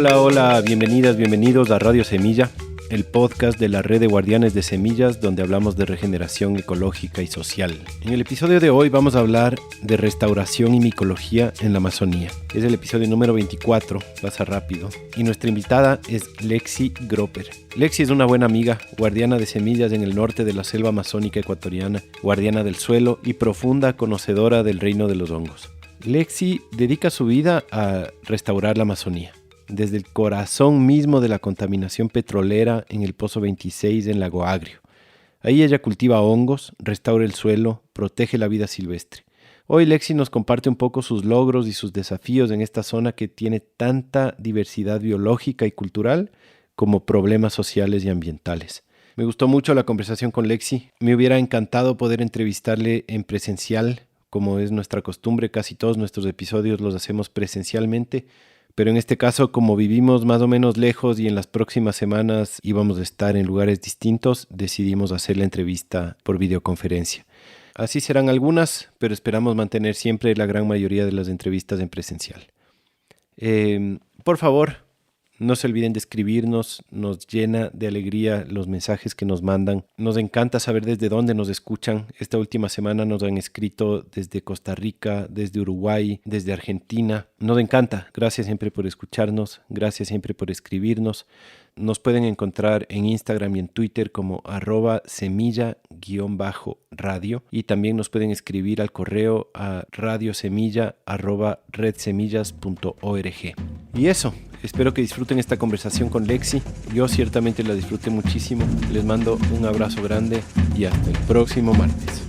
Hola, hola, bienvenidas, bienvenidos a Radio Semilla, el podcast de la red de guardianes de semillas donde hablamos de regeneración ecológica y social. En el episodio de hoy vamos a hablar de restauración y micología en la Amazonía. Es el episodio número 24, pasa rápido, y nuestra invitada es Lexi Gropper. Lexi es una buena amiga, guardiana de semillas en el norte de la selva amazónica ecuatoriana, guardiana del suelo y profunda conocedora del reino de los hongos. Lexi dedica su vida a restaurar la Amazonía. Desde el corazón mismo de la contaminación petrolera en el Pozo 26 en Lago Agrio. Ahí ella cultiva hongos, restaura el suelo, protege la vida silvestre. Hoy Lexi nos comparte un poco sus logros y sus desafíos en esta zona que tiene tanta diversidad biológica y cultural como problemas sociales y ambientales. Me gustó mucho la conversación con Lexi. Me hubiera encantado poder entrevistarle en presencial, como es nuestra costumbre. Casi todos nuestros episodios los hacemos presencialmente. Pero en este caso, como vivimos más o menos lejos y en las próximas semanas íbamos a estar en lugares distintos, decidimos hacer la entrevista por videoconferencia. Así serán algunas, pero esperamos mantener siempre la gran mayoría de las entrevistas en presencial. Por favor, no se olviden de escribirnos, nos llena de alegría los mensajes que nos mandan. Nos encanta saber desde dónde nos escuchan. Esta última semana nos han escrito desde Costa Rica, desde Uruguay, desde Argentina. Nos encanta. Gracias siempre por escucharnos, gracias siempre por escribirnos. Nos pueden encontrar en Instagram y en Twitter como @semilla_radio y también nos pueden escribir al correo a radiosemilla@redsemillas.org. Y eso, espero que disfruten esta conversación con Lexi. Yo ciertamente la disfruté muchísimo. Les mando un abrazo grande y hasta el próximo martes.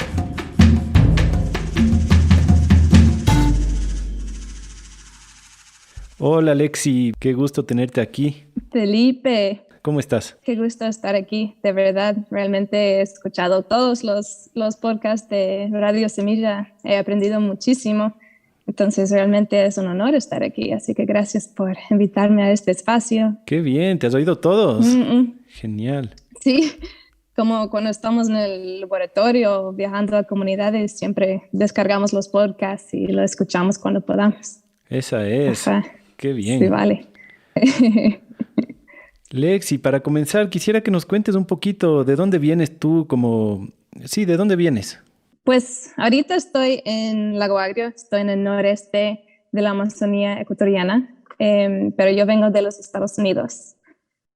Hola Lexi, qué gusto tenerte aquí. Felipe, ¿Cómo estás? qué gusto estar aquí. De verdad, realmente he escuchado todos los podcasts de Radio Semilla. He aprendido muchísimo. Entonces, realmente es un honor estar aquí. Así que gracias por invitarme a este espacio. Qué bien, ¿te has oído todos? Genial. Sí, como cuando estamos en el laboratorio viajando a comunidades, siempre descargamos los podcasts y los escuchamos cuando podamos. Esa es. Ajá. Qué bien. Sí, vale. Lexi, para comenzar, quisiera que nos cuentes un poquito de dónde vienes tú, Sí, ¿de dónde vienes? Pues ahorita estoy en Lago Agrio, estoy en el noreste de la Amazonía ecuatoriana, pero yo vengo de los Estados Unidos,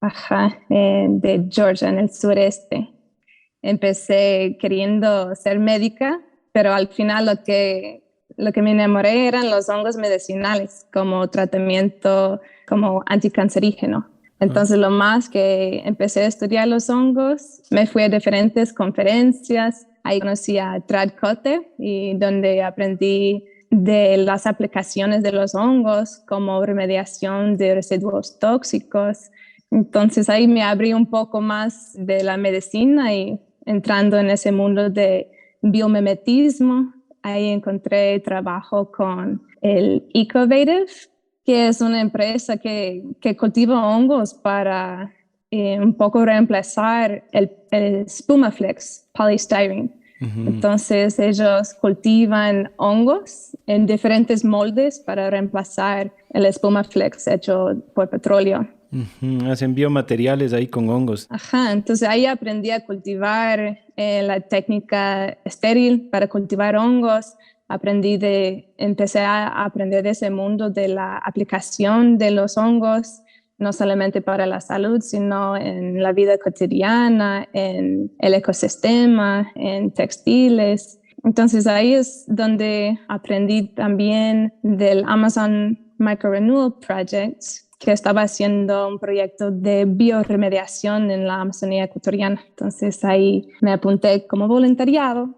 de Georgia, en el sureste. Empecé queriendo ser médica, pero al final lo que me enamoré eran los hongos medicinales como tratamiento, como anticancerígeno. Entonces, lo más que empecé a estudiar los hongos, me fui a diferentes conferencias. Ahí conocí a Trad Kote, y donde aprendí de las aplicaciones de los hongos como remediación de residuos tóxicos. Entonces, ahí me abrí un poco más de la medicina y entrando en ese mundo de biomimetismo. Ahí encontré trabajo con el Ecovative, que es una empresa que cultiva hongos para un poco reemplazar el Spumaflex polystyrene. Uh-huh. Entonces ellos cultivan hongos en diferentes moldes para reemplazar el Spumaflex hecho por petróleo. Uh-huh. Hacen biomateriales ahí con hongos. Entonces ahí aprendí a cultivar la técnica estéril para cultivar hongos. Empecé a aprender de ese mundo de la aplicación de los hongos, no solamente para la salud, sino en la vida cotidiana, en el ecosistema, en textiles. Entonces ahí es donde aprendí también del Amazon Micro-Renewal Project, que estaba haciendo un proyecto de bioremediación en la Amazonía ecuatoriana. Entonces ahí me apunté como voluntariado.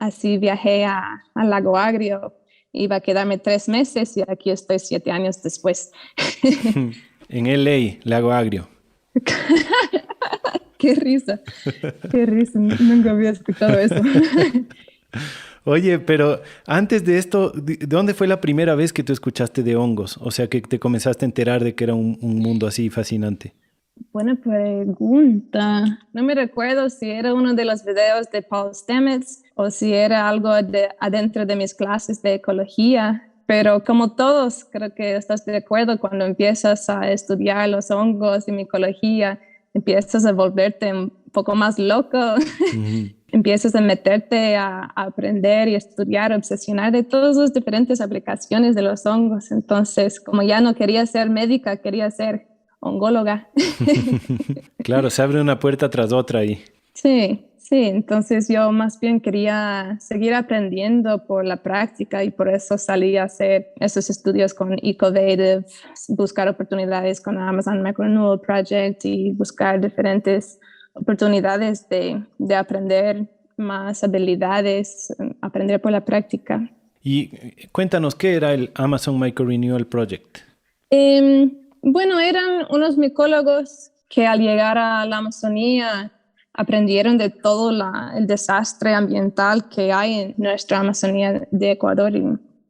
Así viajé al Lago Agrio. Iba a quedarme 3 meses y aquí estoy 7 años después. En LA, Lago Agrio. Qué risa, nunca había escuchado eso. Oye, pero antes de esto, ¿de dónde fue la primera vez que tú escuchaste de hongos? O sea, que te comenzaste a enterar de que era un mundo así fascinante. Buena pregunta. No me recuerdo si era uno de los videos de Paul Stamets o si era algo adentro de mis clases de ecología. pero como todos, creo que estás de acuerdo, cuando empiezas a estudiar los hongos y micología, empiezas a volverte un poco más loco, Ujú. empiezas a meterte a aprender y estudiar, obsesionar de todas las diferentes aplicaciones de los hongos. Entonces, como ya no quería ser médica, quería ser hongóloga. Claro, se abre una puerta tras otra ahí. Sí, sí, entonces yo más bien quería seguir aprendiendo por la práctica y por eso salí a hacer esos estudios con Ecovative, buscar oportunidades con Amazon Microrenewal Project y buscar diferentes oportunidades de aprender más habilidades, aprender por la práctica. Y cuéntanos, ¿qué era el Amazon Micro Renewal Project? Bueno, eran unos micólogos que al llegar a la Amazonía aprendieron de todo el desastre ambiental que hay en nuestra Amazonía de Ecuador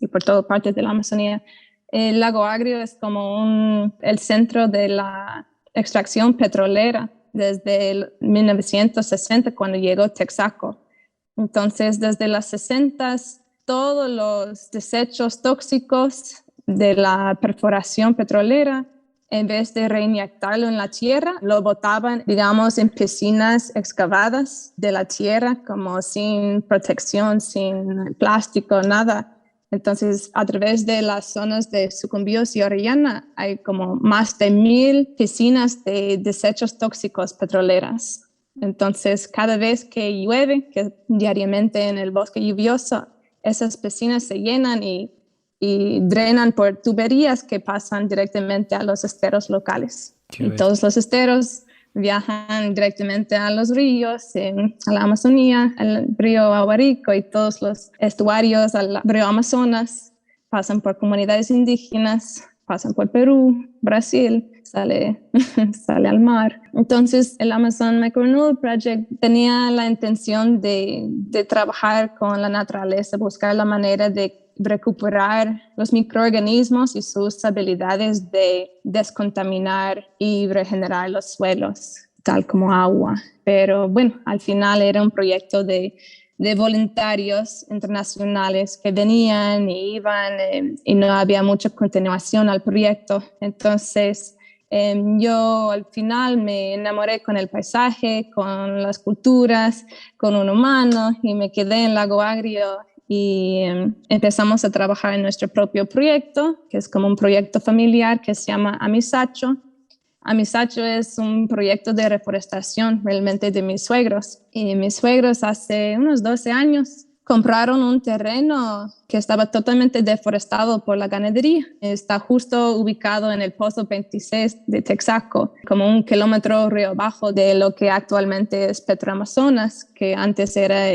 y por todas partes de la Amazonía. El lago Agrio es como el centro de la extracción petrolera desde el 1960, cuando llegó Texaco. Entonces, desde los 60, todos los desechos tóxicos de la perforación petrolera, en vez de reinyectarlo en la tierra, lo botaban, digamos, en piscinas excavadas de la tierra, como sin protección, sin plástico, nada. Entonces, a través de las zonas de Sucumbíos y Orellana, hay como más de 1,000 piscinas de desechos tóxicos petroleras. Entonces, cada vez que llueve, que diariamente en el bosque lluvioso, esas piscinas se llenan y drenan por tuberías que pasan directamente a los esteros locales. Y todos los esteros viajan directamente a los ríos, a la Amazonía, al río Aguarico y todos los estuarios al río Amazonas, pasan por comunidades indígenas, pasan por Perú, Brasil, sale al mar. Entonces, el Amazon Microrenewal Project tenía la intención de trabajar con la naturaleza, buscar la manera de recuperar los microorganismos y sus habilidades de descontaminar y regenerar los suelos, tal como agua. Pero bueno, al final era un proyecto de voluntarios internacionales que venían y iban y no había mucha continuación al proyecto. Entonces, yo al final me enamoré con el paisaje, con las culturas, con un humano y me quedé en Lago Agrio y empezamos a trabajar en nuestro propio proyecto, que es como un proyecto familiar que se llama Amisacho. Amisacho es un proyecto de reforestación realmente de mis suegros. Y mis suegros hace unos 12 años compraron un terreno que estaba totalmente deforestado por la ganadería. Está justo ubicado en el Pozo 26 de Texaco, como 1 kilómetro río abajo de lo que actualmente es Petroamazonas, que antes era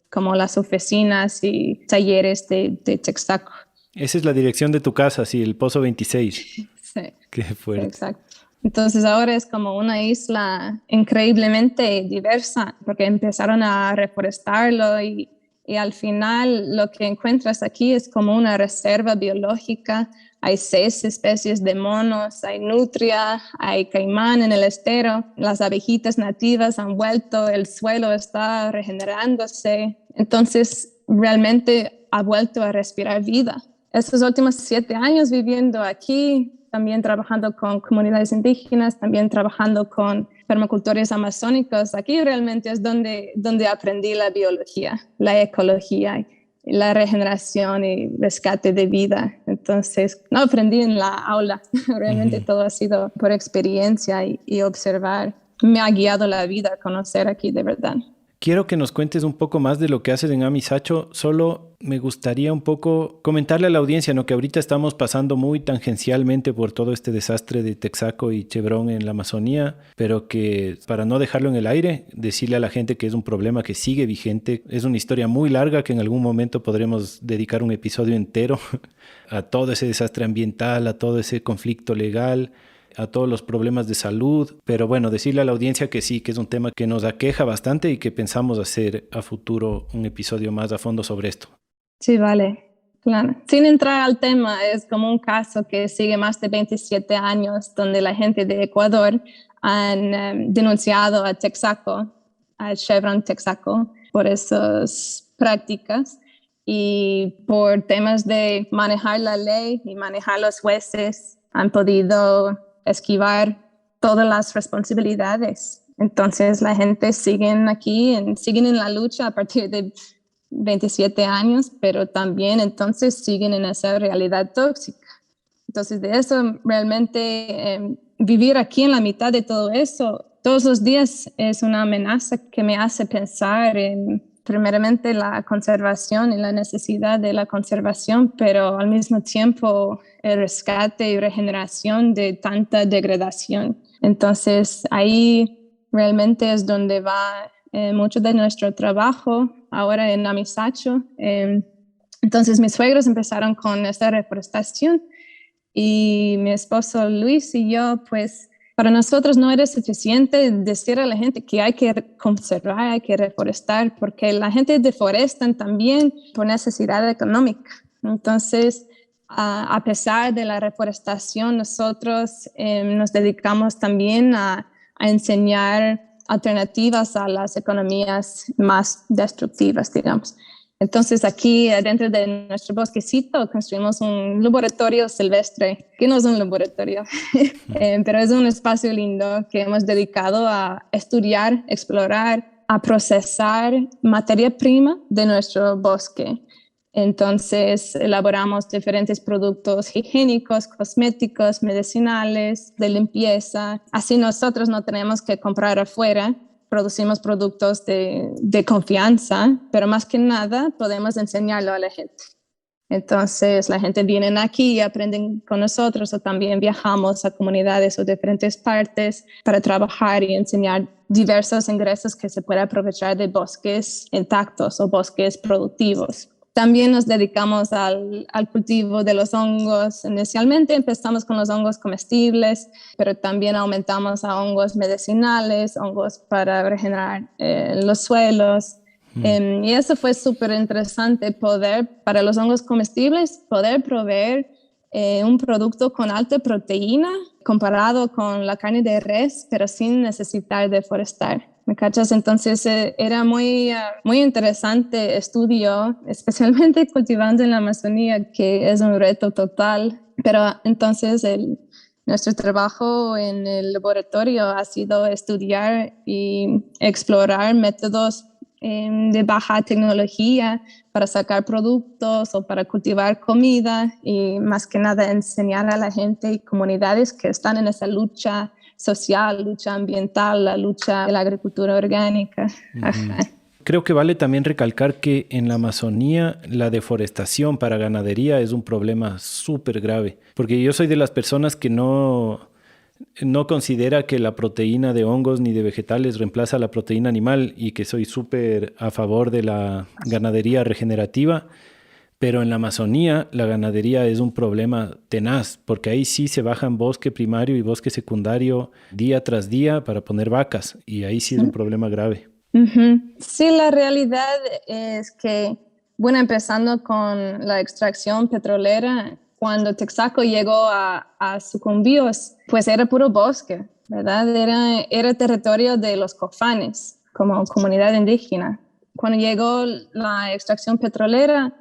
como las oficinas y talleres de Texaco. Esa es la dirección de tu casa, sí, el Pozo 26. Sí. Qué fuerte. Exacto. Entonces ahora es como una isla increíblemente diversa porque empezaron a reforestarlo y al final lo que encuentras aquí es como una reserva biológica. Hay 6 especies de monos, hay nutria, hay caimán en el estero, las abejitas nativas han vuelto, el suelo está regenerándose. Entonces realmente ha vuelto a respirar vida. Estos últimos 7 años viviendo aquí, también trabajando con comunidades indígenas, también trabajando con permacultores amazónicos. Aquí realmente es donde aprendí la biología, la ecología, la regeneración y rescate de vida. Entonces, no aprendí en la aula, realmente todo ha sido por experiencia y observar. Me ha guiado la vida a conocer aquí de verdad. Quiero que nos cuentes un poco más de lo que haces en Amisacho. Solo me gustaría un poco comentarle a la audiencia, ¿no? Que ahorita estamos pasando muy tangencialmente por todo este desastre de Texaco y Chevron en la Amazonía, pero que para no dejarlo en el aire, decirle a la gente que es un problema que sigue vigente. Es una historia muy larga que en algún momento podremos dedicar un episodio entero a todo ese desastre ambiental, a todo ese conflicto legal, a todos los problemas de salud, pero bueno, decirle a la audiencia que sí, que es un tema que nos aqueja bastante y que pensamos hacer a futuro un episodio más a fondo sobre esto. Sí, vale, claro. Sin entrar al tema, es como un caso que sigue más de 27 años, donde la gente de Ecuador han denunciado a Texaco, a Chevron Texaco, por esas prácticas. y por temas de manejar la ley y manejar los jueces han podido esquivar todas las responsabilidades. Entonces la gente sigue aquí, siguen en la lucha a partir de 27 años, pero también entonces siguen en esa realidad tóxica. Entonces de eso realmente vivir aquí en la mitad de todo eso todos los días es una amenaza que me hace pensar en primeramente la conservación y la necesidad de la conservación, pero al mismo tiempo el rescate y regeneración de tanta degradación. Entonces ahí realmente es donde va mucho de nuestro trabajo ahora en Amisacho. Entonces mis suegros empezaron con esta reforestación y mi esposo Luis y yo, pues para nosotros no era suficiente decir a la gente que hay que conservar, hay que reforestar, porque la gente deforestan también por necesidad económica. Entonces, a pesar de la reforestación, nosotros nos dedicamos también a enseñar alternativas a las economías más destructivas, digamos. Entonces aquí dentro de nuestro bosquecito construimos un laboratorio silvestre, que no es un laboratorio, pero es un espacio lindo que hemos dedicado a estudiar, explorar, a procesar materia prima de nuestro bosque. Entonces elaboramos diferentes productos higiénicos, cosméticos, medicinales, de limpieza. Así nosotros no tenemos que comprar afuera. Producimos productos de confianza, pero más que nada podemos enseñarlo a la gente. Entonces la gente viene aquí y aprenden con nosotros, o también viajamos a comunidades o diferentes partes para trabajar y enseñar diversos ingresos que se puede aprovechar de bosques intactos o bosques productivos. También nos dedicamos al cultivo de los hongos. Inicialmente empezamos con los hongos comestibles, pero también aumentamos a hongos medicinales, hongos para regenerar los suelos. Y eso fue súper interesante para los hongos comestibles, poder proveer un producto con alta proteína comparado con la carne de res, pero sin necesitar deforestar. ¿Me cachas? Entonces era muy interesante estudio, especialmente cultivando en la Amazonía, que es un reto total. Pero entonces nuestro trabajo en el laboratorio ha sido estudiar y explorar métodos de baja tecnología para sacar productos o para cultivar comida, y más que nada enseñar a la gente y comunidades que están en esa lucha social, lucha ambiental, la lucha de la agricultura orgánica. Ajá. Creo que vale también recalcar que en la Amazonía la deforestación para ganadería es un problema súper grave, porque yo soy de las personas que no considera que la proteína de hongos ni de vegetales reemplaza la proteína animal, y que soy súper a favor de la ganadería regenerativa. Pero en la Amazonía la ganadería es un problema tenaz, porque ahí sí se bajan bosque primario y bosque secundario día tras día para poner vacas, y ahí sí es un problema grave. Sí, la realidad es que, bueno, empezando con la extracción petrolera, cuando Texaco llegó a Sucumbíos, pues era puro bosque, ¿verdad? Era territorio de los cofanes, como comunidad indígena. Cuando llegó la extracción petrolera,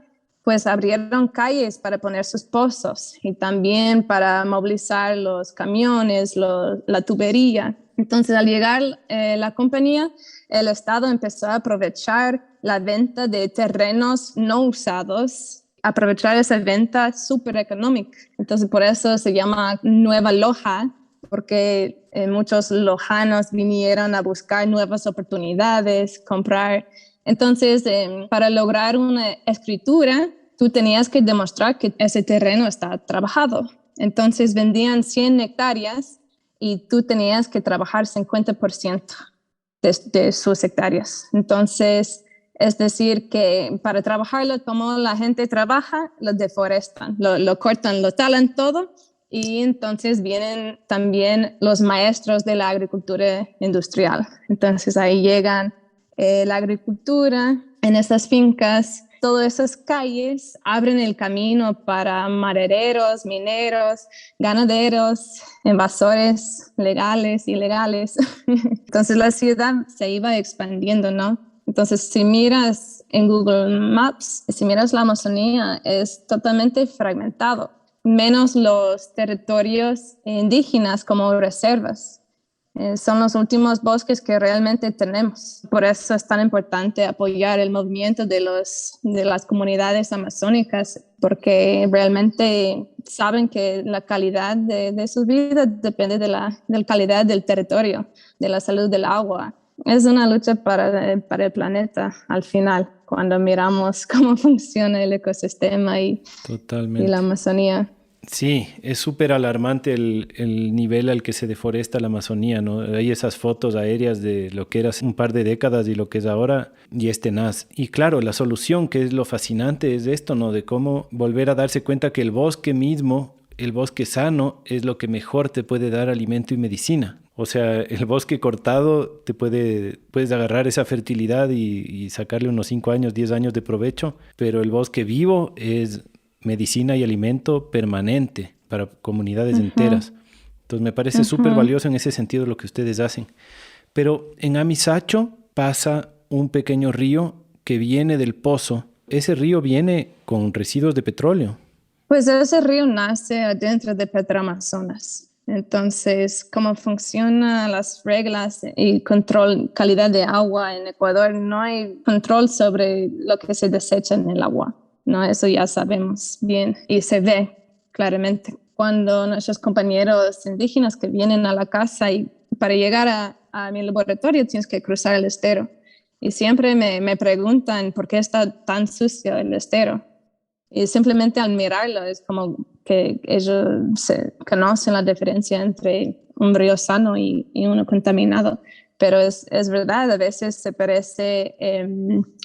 pues abrieron calles para poner sus pozos y también para movilizar los camiones, la tubería. Entonces, al llegar la compañía, el Estado empezó a aprovechar la venta de terrenos no usados, aprovechar esa venta súper económica. Entonces, por eso se llama Nueva Loja, porque muchos lojanos vinieron a buscar nuevas oportunidades, comprar. Entonces, para lograr una escritura, tú tenías que demostrar que ese terreno está trabajado. Entonces, vendían 100 hectáreas y tú tenías que trabajar 50% de sus hectáreas. Entonces, es decir, que para trabajarlo como la gente trabaja, lo deforestan, lo cortan, lo talan todo, y entonces vienen también los maestros de la agricultura industrial. Entonces ahí llegan la agricultura en esas fincas. Todas esas calles abren el camino para madereros, mineros, ganaderos, invasores legales, ilegales. Entonces la ciudad se iba expandiendo, ¿no? Entonces, si miras en Google Maps, si miras la Amazonía, es totalmente fragmentado, menos los territorios indígenas como reservas. Son los últimos bosques que realmente tenemos. Por eso es tan importante apoyar el movimiento de las comunidades amazónicas, porque realmente saben que la calidad de su vida depende de la calidad del territorio, de la salud del agua. Es una lucha para el planeta al final, cuando miramos cómo funciona el ecosistema y la Amazonía. Sí, es súper alarmante el nivel al que se deforesta la Amazonía, ¿no? Hay esas fotos aéreas de lo que era hace un par de décadas y lo que es ahora, y es tenaz. Y claro, la solución, que es lo fascinante, es esto, ¿no? De cómo volver a darse cuenta que el bosque mismo, el bosque sano, es lo que mejor te puede dar alimento y medicina. O sea, el bosque cortado puedes agarrar esa fertilidad y sacarle unos 5 años, 10 años de provecho, pero el bosque vivo es medicina y alimento permanente para comunidades enteras. Entonces me parece súper valioso en ese sentido lo que ustedes hacen. Pero en Amisacho pasa un pequeño río que viene del pozo. Ese río viene con residuos de petróleo. Pues ese río nace adentro de Petroamazonas. Entonces, cómo funcionan las reglas y control, calidad de agua en Ecuador, no hay control sobre lo que se desecha en el agua. No, eso ya sabemos bien y se ve claramente cuando nuestros compañeros indígenas que vienen a la casa y para llegar a mi laboratorio tienes que cruzar el estero. Y siempre me preguntan por qué está tan sucio el estero. Y simplemente al mirarlo es como que ellos se conocen la diferencia entre un río sano y uno contaminado. Pero es verdad, a veces se parece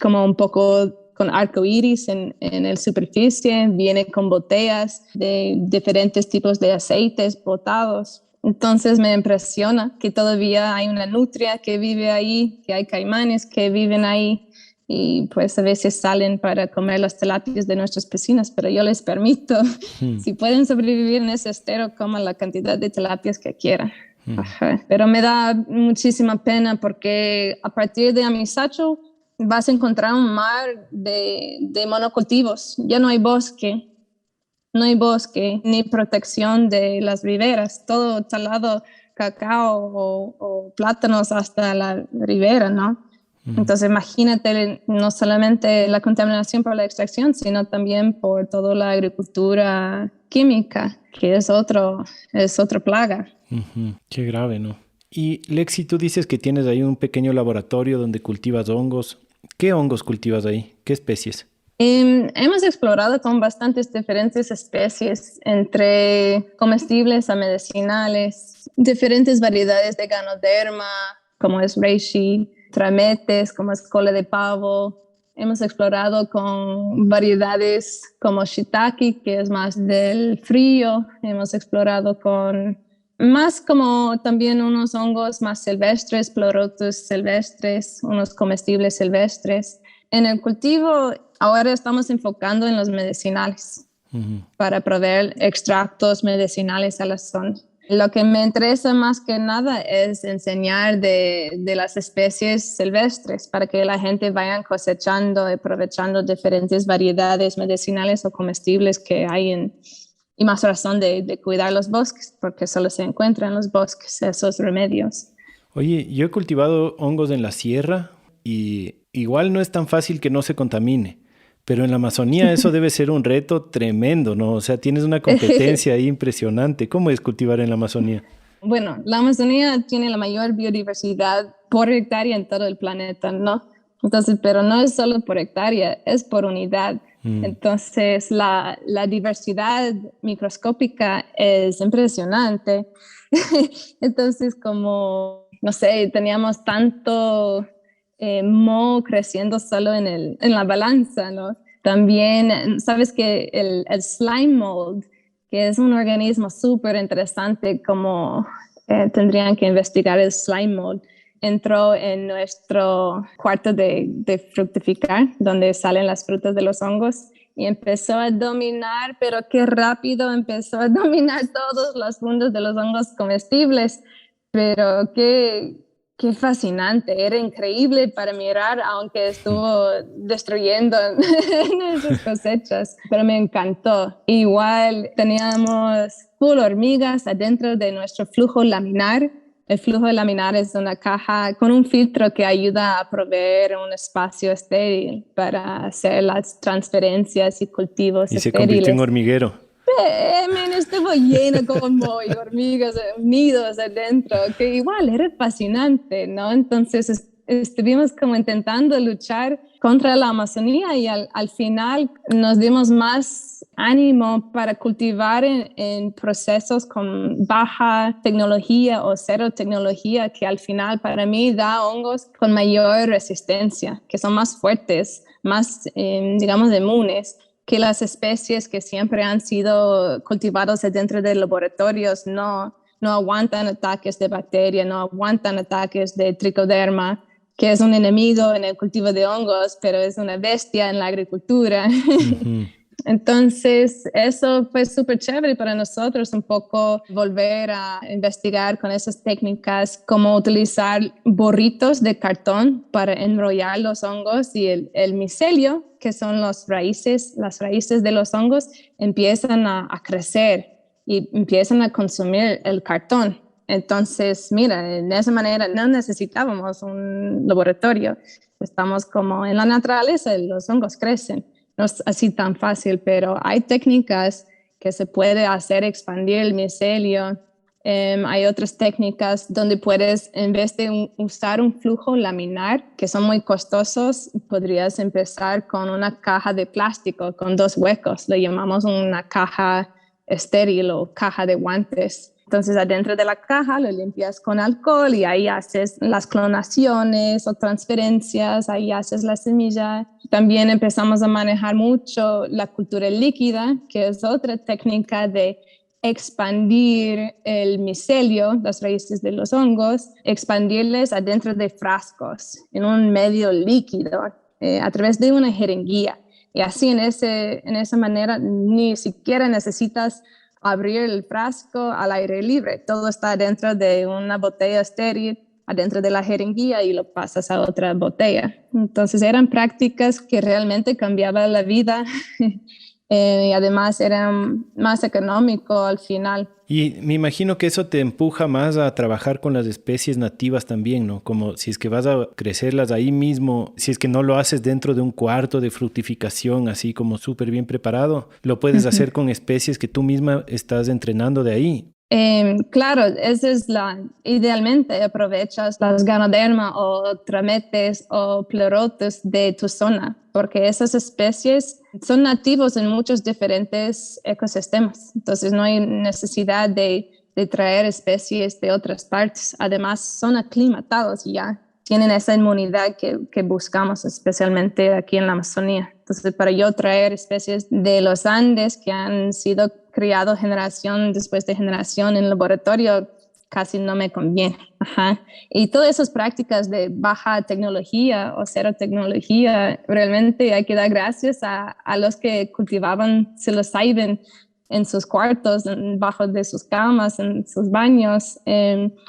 como un poco con arcoíris en la superficie, viene con botellas de diferentes tipos de aceites botados. Entonces me impresiona que todavía hay una nutria que vive ahí, que hay caimanes que viven ahí y pues a veces salen para comer las tilapias de nuestros vecinos, pero yo les permito, si pueden sobrevivir en ese estero, coman la cantidad de tilapias que quieran. Ajá. Pero me da muchísima pena porque a partir de Amisacho vas a encontrar un mar de monocultivos. Ya no hay bosque, ni protección de las riberas. Todo talado, cacao o plátanos hasta la ribera, ¿no? Entonces imagínate no solamente la contaminación por la extracción, sino también por toda la agricultura química, que es otra plaga. Qué grave, ¿no? Y Lexi, tú dices que tienes ahí un pequeño laboratorio donde cultivas hongos. ¿Qué hongos cultivas ahí? ¿Qué especies? Hemos explorado con bastantes diferentes especies, entre comestibles a medicinales, diferentes variedades de Ganoderma, como es reishi, trametes, como es cola de pavo. Hemos explorado con variedades como shiitake, que es más del frío. Hemos explorado con más como también unos hongos más silvestres, pleurotus silvestres, unos comestibles silvestres. En el cultivo ahora estamos enfocando en los medicinales para proveer extractos medicinales a la zona. Lo que me interesa más que nada es enseñar de las especies silvestres para que la gente vaya cosechando y aprovechando diferentes variedades medicinales o comestibles que hay y más razón de cuidar los bosques, porque solo se encuentran en los bosques esos remedios. Oye, yo he cultivado hongos en la sierra y igual no es tan fácil que no se contamine, pero en la Amazonía eso debe ser un reto tremendo, ¿no? O sea, tienes una competencia ahí impresionante. ¿Cómo es cultivar en la Amazonía? Bueno, la Amazonía tiene la mayor biodiversidad por hectárea en todo el planeta, ¿no? Entonces, pero no es solo por hectárea, es por unidad. Entonces, la diversidad microscópica es impresionante. Entonces, como, no sé, teníamos tanto moho creciendo solo en la balanza, ¿no? También, sabes que el slime mold, que es un organismo súper interesante, como tendrían que investigar el slime mold, entró en nuestro cuarto de fructificar, donde salen las frutas de los hongos, y empezó a dominar, pero qué rápido empezó a dominar todos los mundos de los hongos comestibles, pero qué Qué fascinante, era increíble para mirar, aunque estuvo destruyendo nuestras cosechas, pero me encantó. Igual teníamos full hormigas adentro de nuestro flujo laminar. El flujo laminar es una caja con un filtro que ayuda a proveer un espacio estéril para hacer las transferencias y cultivos Y se convirtió en estériles. hormiguero. Estuvo lleno como y hormigas unidos adentro, que igual era fascinante, ¿no? Entonces estuvimos como intentando luchar contra la Amazonía y al final nos dimos más ánimo para cultivar en procesos con baja tecnología o cero tecnología, que al final para mí da hongos con mayor resistencia, que son más fuertes, más, digamos, inmunes que las especies que siempre han sido cultivadas dentro de laboratorios no aguantan ataques de bacteria, no aguantan ataques de tricoderma, que es un enemigo en el cultivo de hongos, pero es una bestia en la agricultura. Ujú. Entonces, eso fue súper chévere para nosotros, un poco volver a investigar con esas técnicas, cómo utilizar borritos de cartón para enrollar los hongos y el micelio, que son las raíces de los hongos, empiezan a crecer y empiezan a consumir el cartón. Entonces, mira, de esa manera no necesitábamos un laboratorio, estamos como en la naturaleza, los hongos crecen. No es así tan fácil, pero hay técnicas que se puede hacer expandir el micelio. Hay otras técnicas donde puedes, en vez de usar un flujo laminar, que son muy costosos, podrías empezar con una caja de plástico con 2 huecos. Lo llamamos una caja estéril o caja de guantes. Entonces, adentro de la caja lo limpias con alcohol y ahí haces las clonaciones o transferencias, ahí haces la semilla. También empezamos a manejar mucho la cultura líquida, que es otra técnica de expandir el micelio, las raíces de los hongos, expandirles adentro de frascos, en un medio líquido, a través de una jeringuilla. Y así en esa manera ni siquiera necesitas abrir el frasco al aire libre. Todo está dentro de una botella estéril, adentro de la jeringuilla y lo pasas a otra botella. Entonces eran prácticas que realmente cambiaban la vida y además eran más económico al final. Y me imagino que eso te empuja más a trabajar con las especies nativas también, ¿no? Como si es que vas a crecerlas ahí mismo, si es que no lo haces dentro de un cuarto de fructificación, así como súper bien preparado, lo puedes hacer con especies que tú misma estás entrenando de ahí. Claro, idealmente aprovechas las ganoderma o trametes o pleurotus de tu zona, porque esas especies son nativos en muchos diferentes ecosistemas, entonces no hay necesidad de traer especies de otras partes, además son aclimatados y ya tienen esa inmunidad que buscamos especialmente aquí en la Amazonía. Entonces, para yo traer especies de los Andes que han sido criados generación después de generación en laboratorio, casi no me conviene. Ajá. Y todas esas prácticas de baja tecnología o cero tecnología, realmente hay que dar gracias a los que cultivaban psilocybin en sus cuartos, bajo de sus camas, en sus baños,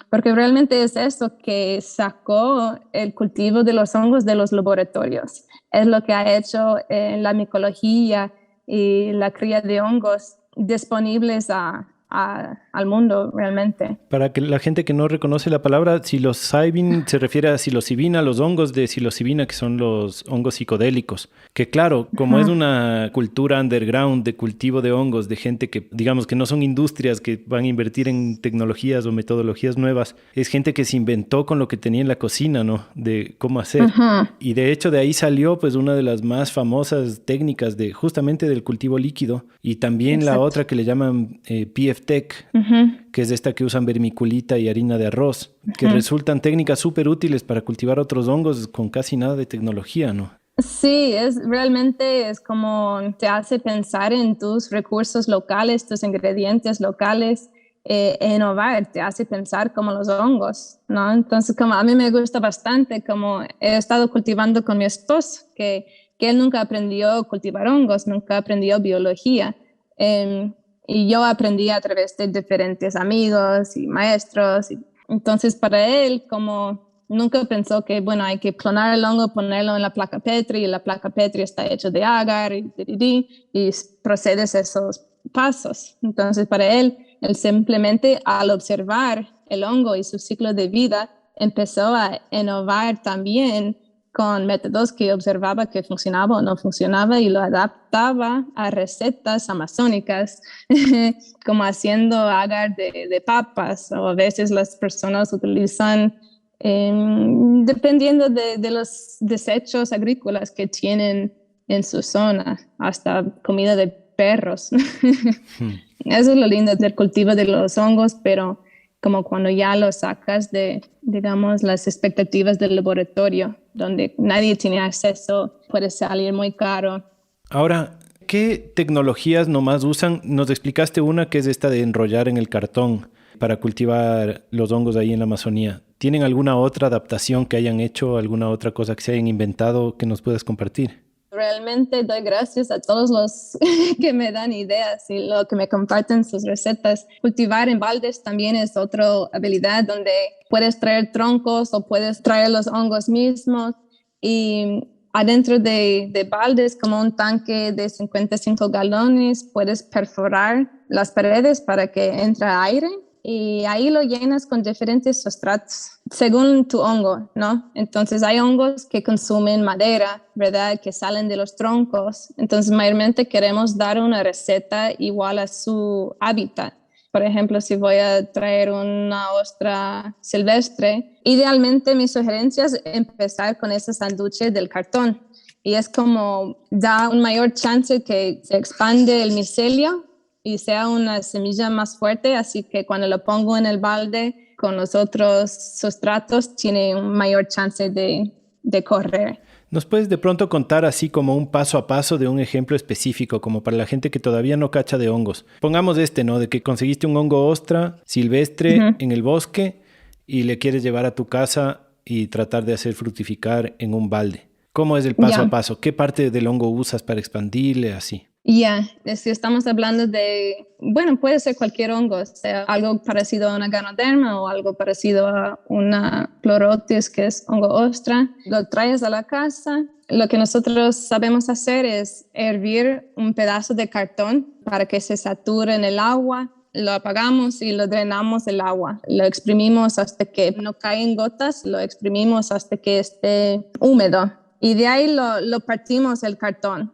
porque realmente es eso que sacó el cultivo de los hongos de los laboratorios. Es lo que ha hecho la micología y la cría de hongos disponibles al mundo realmente. Para que la gente que no reconoce la palabra, psilocybin se refiere a psilocibina, los hongos de psilocibina, que son los hongos psicodélicos. Que claro, como es una cultura underground de cultivo de hongos, de gente que, digamos, que no son industrias que van a invertir en tecnologías o metodologías nuevas, es gente que se inventó con lo que tenía en la cocina, ¿no? De cómo hacer. Y de hecho de ahí salió pues una de las más famosas técnicas de justamente del cultivo líquido y también la otra que le llaman PF Tech, que es esta que usan vermiculita y harina de arroz, que resultan técnicas súper útiles para cultivar otros hongos con casi nada de tecnología, ¿no? Sí, realmente es como te hace pensar en tus recursos locales, tus ingredientes locales, innovar, te hace pensar como los hongos, ¿no? Entonces, como a mí me gusta bastante, como he estado cultivando con mi esposo, que él nunca aprendió a cultivar hongos, nunca aprendió biología. Y yo aprendí a través de diferentes amigos y maestros. Entonces, para él, como Nunca pensó que, bueno, hay que clonar el hongo, ponerlo en la placa Petri, y la placa Petri está hecha de agar y procedes esos pasos. Entonces, para él simplemente al observar el hongo y su ciclo de vida, empezó a innovar también con métodos que observaba que funcionaba o no funcionaba y lo adaptaba a recetas amazónicas, como haciendo agar de papas, o a veces las personas utilizan, dependiendo de los desechos agrícolas que tienen en su zona, hasta comida de perros. Eso es lo lindo del cultivo de los hongos, pero como cuando ya lo sacas de, digamos, las expectativas del laboratorio, donde nadie tiene acceso, puede salir muy caro. Ahora, ¿qué tecnologías nomás usan? Nos explicaste una que es esta de enrollar en el cartón para cultivar los hongos ahí en la Amazonía. ¿Tienen alguna otra adaptación que hayan hecho, alguna otra cosa que se hayan inventado que nos puedas compartir? Realmente doy gracias a todos los que me dan ideas y lo que me comparten sus recetas. Cultivar en baldes también es otra habilidad donde puedes traer troncos o puedes traer los hongos mismos, y adentro de baldes, como un tanque de 55 galones, puedes perforar las paredes para que entre aire, y ahí lo llenas con diferentes sustratos según tu hongo, ¿no? Entonces hay hongos que consumen madera, ¿verdad? Que salen de los troncos. Entonces mayormente queremos dar una receta igual a su hábitat. Por ejemplo, si voy a traer una ostra silvestre, idealmente mi sugerencia es empezar con ese sanduche del cartón. Y es como da un mayor chance que se expande el micelio y sea una semilla más fuerte, así que cuando lo pongo en el balde con los otros sustratos, tiene un mayor chance de correr. ¿Nos puedes de pronto contar así como un paso a paso de un ejemplo específico, como para la gente que todavía no cacha de hongos? Pongamos ¿no? De que conseguiste un hongo ostra silvestre en el bosque y le quieres llevar a tu casa y tratar de hacer fructificar en un balde. ¿Cómo es el paso a paso? ¿Qué parte del hongo usas para expandirle así? Si estamos hablando de, bueno, puede ser cualquier hongo, sea algo parecido a una ganoderma o algo parecido a una pleurotis, que es hongo ostra. Lo traes a la casa. Lo que nosotros sabemos hacer es hervir un pedazo de cartón para que se sature en el agua. Lo apagamos y lo drenamos el agua. Lo exprimimos hasta que no caen gotas, lo exprimimos hasta que esté húmedo. Y de ahí lo partimos el cartón.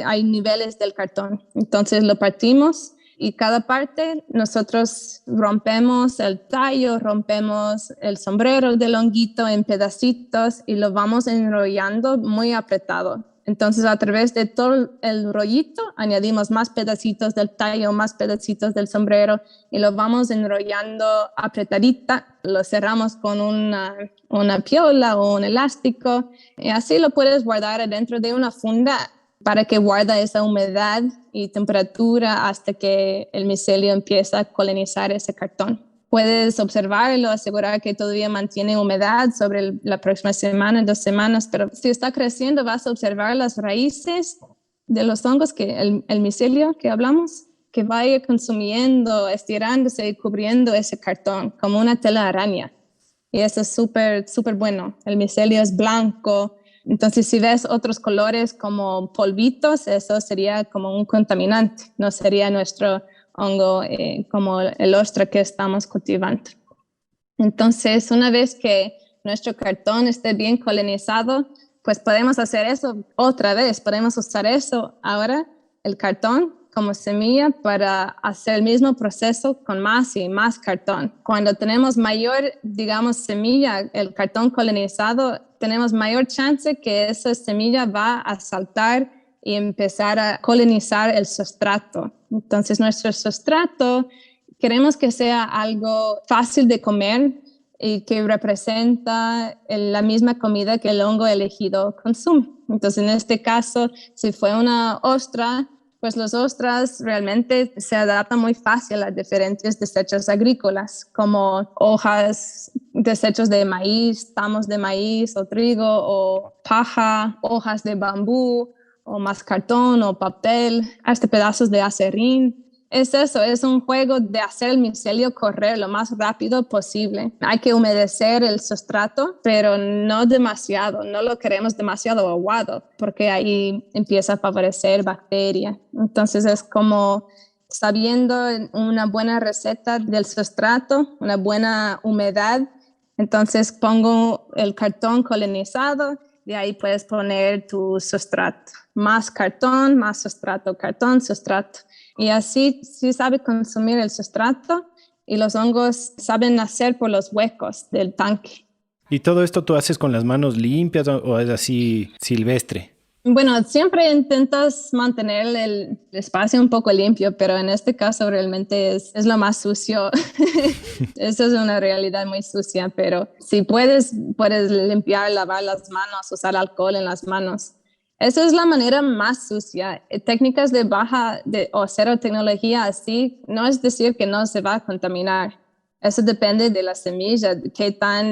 Hay niveles del cartón. Entonces lo partimos y cada parte nosotros rompemos el tallo, rompemos el sombrero del honguito en pedacitos y lo vamos enrollando muy apretado. Entonces a través de todo el rollito añadimos más pedacitos del tallo, más pedacitos del sombrero y lo vamos enrollando apretadita. Lo cerramos con una piola o un elástico y así lo puedes guardar dentro de una funda para que guarde esa humedad y temperatura hasta que el micelio empieza a colonizar ese cartón. Puedes observarlo, asegurar que todavía mantiene humedad sobre la próxima semana, 2 semanas, pero si está creciendo vas a observar las raíces de los hongos, el micelio que hablamos, que vaya consumiendo, estirándose y cubriendo ese cartón como una tela araña. Y eso es súper, súper bueno. El micelio es blanco. Entonces, si ves otros colores como polvitos, eso sería como un contaminante, no sería nuestro hongo como el ostra que estamos cultivando. Entonces, una vez que nuestro cartón esté bien colonizado, pues podemos hacer eso otra vez, podemos usar eso ahora, el cartón, como semilla para hacer el mismo proceso con más y más cartón. Cuando tenemos mayor, digamos, semilla, el cartón colonizado, tenemos mayor chance que esa semilla va a saltar y empezar a colonizar el sustrato. Entonces, nuestro sustrato queremos que sea algo fácil de comer y que representa la misma comida que el hongo elegido consume. Entonces, en este caso, si fue una ostra, pues los ostras realmente se adaptan muy fácil a diferentes desechos agrícolas, como hojas, desechos de maíz, tamos de maíz o trigo, o paja, hojas de bambú, o más cartón o papel, hasta pedazos de acerrín. Es eso, es un juego de hacer el micelio correr lo más rápido posible. Hay que humedecer el sustrato, pero no demasiado, no lo queremos demasiado aguado, porque ahí empieza a favorecer bacterias. Entonces es como sabiendo una buena receta del sustrato, una buena humedad. Entonces pongo el cartón colinizado, de ahí puedes poner tu sustrato. Más cartón, más sustrato, cartón, sustrato. Y así sí sabe consumir el sustrato y los hongos saben nacer por los huecos del tanque. ¿Y todo esto tú haces con las manos limpias o es así silvestre? Bueno, siempre intentas mantener el espacio un poco limpio, pero en este caso realmente es lo más sucio. Eso es una realidad muy sucia, pero si puedes limpiar, lavar las manos, usar alcohol en las manos. Esa es la manera más sucia. Técnicas de o cero tecnología así, no es decir que no se va a contaminar. Eso depende de la semilla, qué tan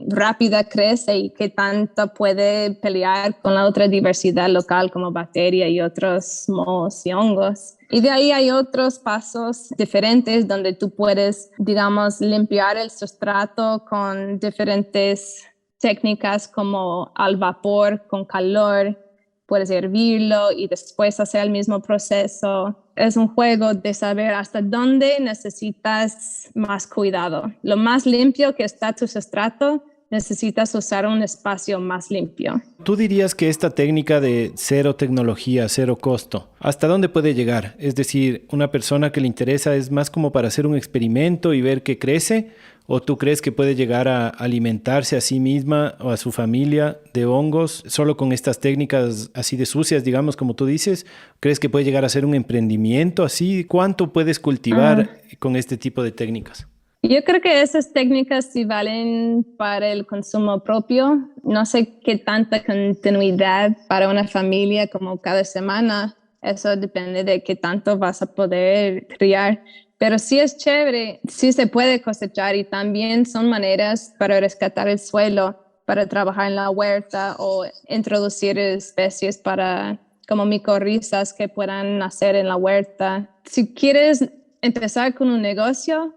rápida crece y qué tanto puede pelear con la otra diversidad local como bacteria y otros mohos y hongos. Y de ahí hay otros pasos diferentes donde tú puedes, digamos, limpiar el sustrato con diferentes técnicas como al vapor, con calor. Puedes hervirlo y después hacer el mismo proceso. Es un juego de saber hasta dónde necesitas más cuidado. Lo más limpio que está tu sustrato, necesitas usar un espacio más limpio. ¿Tú dirías que esta técnica de cero tecnología, cero costo, hasta dónde puede llegar? Es decir, ¿una persona que le interesa es más como para hacer un experimento y ver qué crece? ¿O tú crees que puede llegar a alimentarse a sí misma o a su familia de hongos solo con estas técnicas así de sucias, digamos, como tú dices? ¿Crees que puede llegar a ser un emprendimiento así? ¿Cuánto puedes cultivar con este tipo de técnicas? Yo creo que esas técnicas sí valen para el consumo propio. No sé qué tanta continuidad para una familia como cada semana. Eso depende de qué tanto vas a poder criar. Pero sí es chévere, sí se puede cosechar y también son maneras para rescatar el suelo, para trabajar en la huerta o introducir especies como micorrizas que puedan nacer en la huerta. Si quieres empezar con un negocio,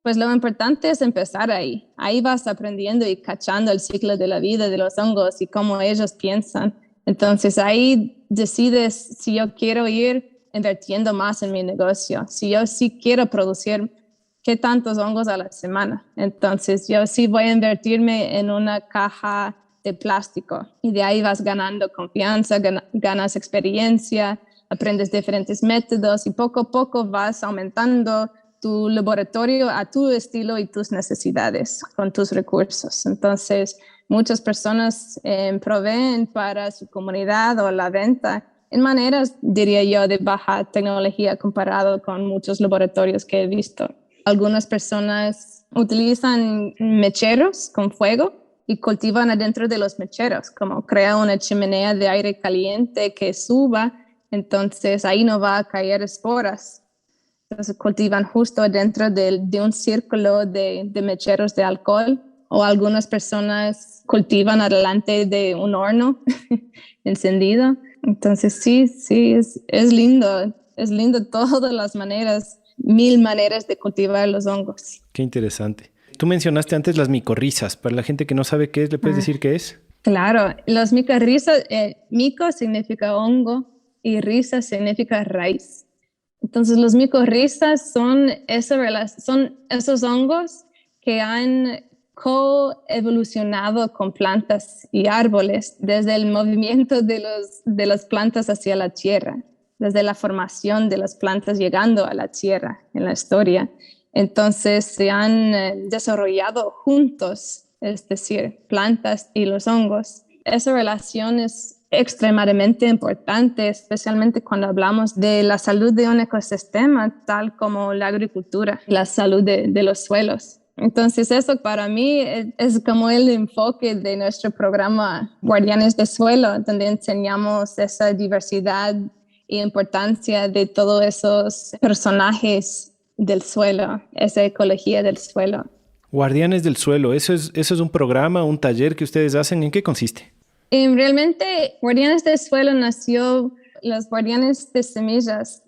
pues lo importante es empezar ahí. Ahí vas aprendiendo y cachando el ciclo de la vida de los hongos y cómo ellos piensan. Entonces ahí decides si yo quiero ir invirtiendo más en mi negocio. Si yo sí quiero producir qué tantos hongos a la semana. Entonces yo sí voy a invertirme en una caja de plástico y de ahí vas ganando confianza, ganas experiencia, aprendes diferentes métodos y poco a poco vas aumentando tu laboratorio a tu estilo y tus necesidades con tus recursos. Entonces, muchas personas proveen para su comunidad o la venta en maneras, diría yo, de baja tecnología comparado con muchos laboratorios que he visto. Algunas personas utilizan mecheros con fuego y cultivan adentro de los mecheros, como crea una chimenea de aire caliente que suba, entonces ahí no va a caer esporas. Entonces cultivan justo dentro de un círculo de mecheros de alcohol, o algunas personas cultivan adelante de un horno encendido. Entonces sí, es lindo todas las maneras, 1000 maneras de cultivar los hongos. Qué interesante. Tú mencionaste antes las micorrizas. Para la gente que no sabe qué es, ¿le puedes decir qué es? Claro, las micorrizas, mico significa hongo y risa significa raíz. Entonces, los micorrizas son esos hongos que han coevolucionado con plantas y árboles desde el movimiento de las plantas hacia la tierra, desde la formación de las plantas llegando a la tierra en la historia. Entonces, se han desarrollado juntos, es decir, plantas y los hongos. Esa relación es extremadamente importante, especialmente cuando hablamos de la salud de un ecosistema, tal como la agricultura, la salud de los suelos. Entonces eso para mí es como el enfoque de nuestro programa Guardianes del Suelo, donde enseñamos esa diversidad y importancia de todos esos personajes del suelo, esa ecología del suelo. Guardianes del Suelo, ¿eso es un programa, un taller que ustedes hacen? ¿En qué consiste? Realmente, Guardianes del Suelo nació, los Guardianes de Semillas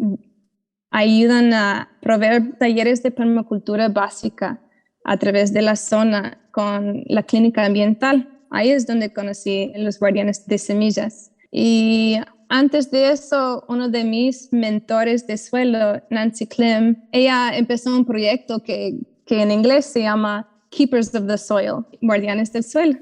ayudan a proveer talleres de permacultura básica a través de la zona con la clínica ambiental. Ahí es donde conocí los guardianes de semillas. Y antes de eso, uno de mis mentores de suelo, Nancy Clem, ella empezó un proyecto que en inglés se llama Keepers of the Soil, guardianes del suelo,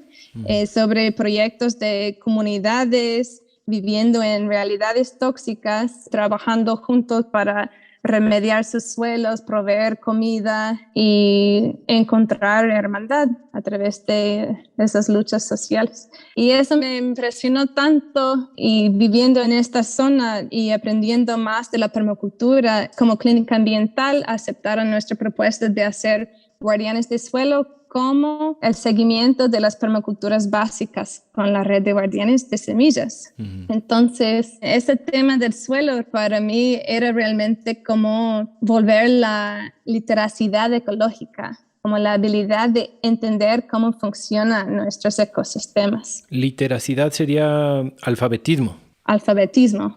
sobre proyectos de comunidades viviendo en realidades tóxicas, trabajando juntos para remediar sus suelos, proveer comida y encontrar hermandad a través de esas luchas sociales. Y eso me impresionó tanto, y viviendo en esta zona y aprendiendo más de la permacultura, como clínica ambiental aceptaron nuestra propuesta de hacer guardianes de suelo como el seguimiento de las permaculturas básicas con la red de guardianes de semillas. Entonces, ese tema del suelo para mí era realmente como volver la literacidad ecológica, como la habilidad de entender cómo funcionan nuestros ecosistemas. Literacidad sería alfabetismo. Alfabetismo.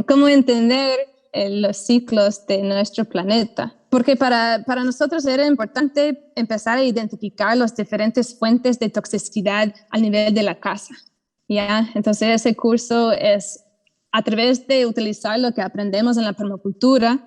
Cómo entender los ciclos de nuestro planeta. Porque para nosotros era importante empezar a identificar las diferentes fuentes de toxicidad al nivel de la casa, ¿ya? Entonces ese curso es a través de utilizar lo que aprendemos en la permacultura,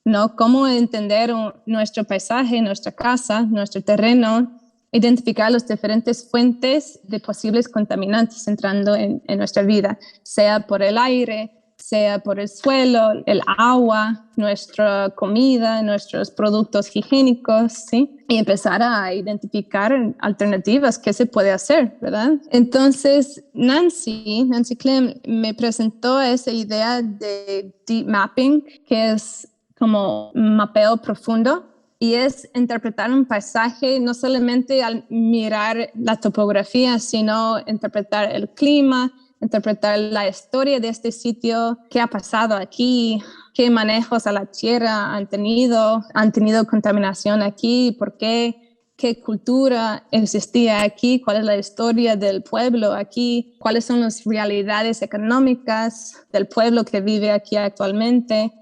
¿no? Cómo entender nuestro paisaje, nuestra casa, nuestro terreno, identificar las diferentes fuentes de posibles contaminantes entrando en nuestra vida, sea por el aire, sea por el suelo, el agua, nuestra comida, nuestros productos higiénicos, ¿sí? Y empezar a identificar alternativas, qué se puede hacer, ¿verdad? Entonces, Nancy Clem me presentó esa idea de deep mapping, que es como mapeo profundo, y es interpretar un paisaje no solamente al mirar la topografía, sino interpretar el clima, interpretar la historia de este sitio, qué ha pasado aquí, qué manejos a la tierra han tenido contaminación aquí, por qué cultura existía aquí, cuál es la historia del pueblo aquí, cuáles son las realidades económicas del pueblo que vive aquí actualmente.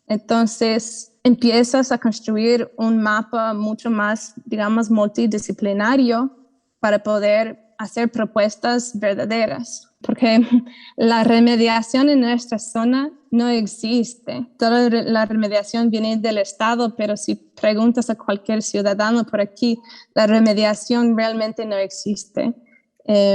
Entonces empiezas a construir un mapa mucho más, digamos, multidisciplinario para poder hacer propuestas verdaderas, porque la remediación en nuestra zona no existe. Toda la remediación viene del Estado, pero si preguntas a cualquier ciudadano por aquí, la remediación realmente no existe,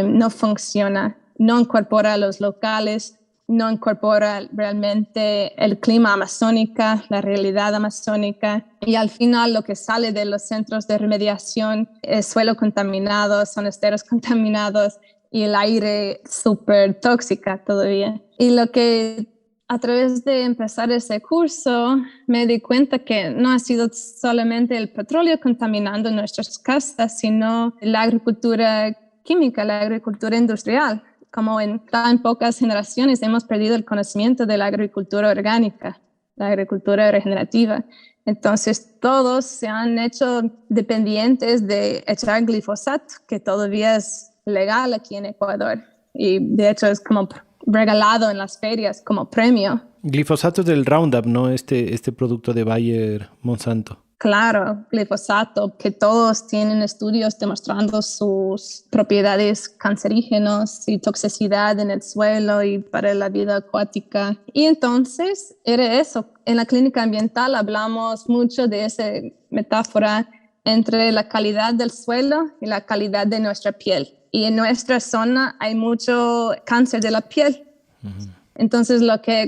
no funciona, no incorpora a los locales, no incorpora realmente el clima amazónico, la realidad amazónica, y al final lo que sale de los centros de remediación es suelo contaminado, son esteros contaminados y el aire súper tóxica todavía. Y lo que a través de empezar ese curso me di cuenta que no ha sido solamente el petróleo contaminando nuestras casas, sino la agricultura química, la agricultura industrial. Como en tan pocas generaciones hemos perdido el conocimiento de la agricultura orgánica, la agricultura regenerativa. Entonces todos se han hecho dependientes de echar glifosato, que todavía es legal aquí en Ecuador. Y de hecho es como regalado en las ferias como premio. Glifosato es del Roundup, ¿no? Este producto de Bayer Monsanto. Claro, glifosato, que todos tienen estudios demostrando sus propiedades cancerígenas y toxicidad en el suelo y para la vida acuática. Y entonces era eso. En la clínica ambiental hablamos mucho de esa metáfora entre la calidad del suelo y la calidad de nuestra piel. Y en nuestra zona hay mucho cáncer de la piel. Uh-huh. Entonces,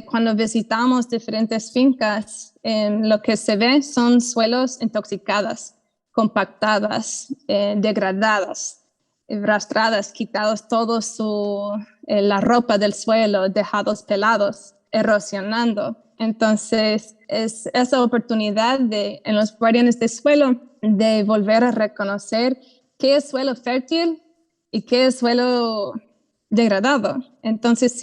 cuando visitamos diferentes fincas, lo que se ve son suelos intoxicados, compactadas, degradadas, rastradas, quitados la ropa del suelo, dejados pelados, erosionando. Entonces, es esa oportunidad en los guardianes de suelo de volver a reconocer qué es suelo fértil y qué es suelo degradado. Entonces,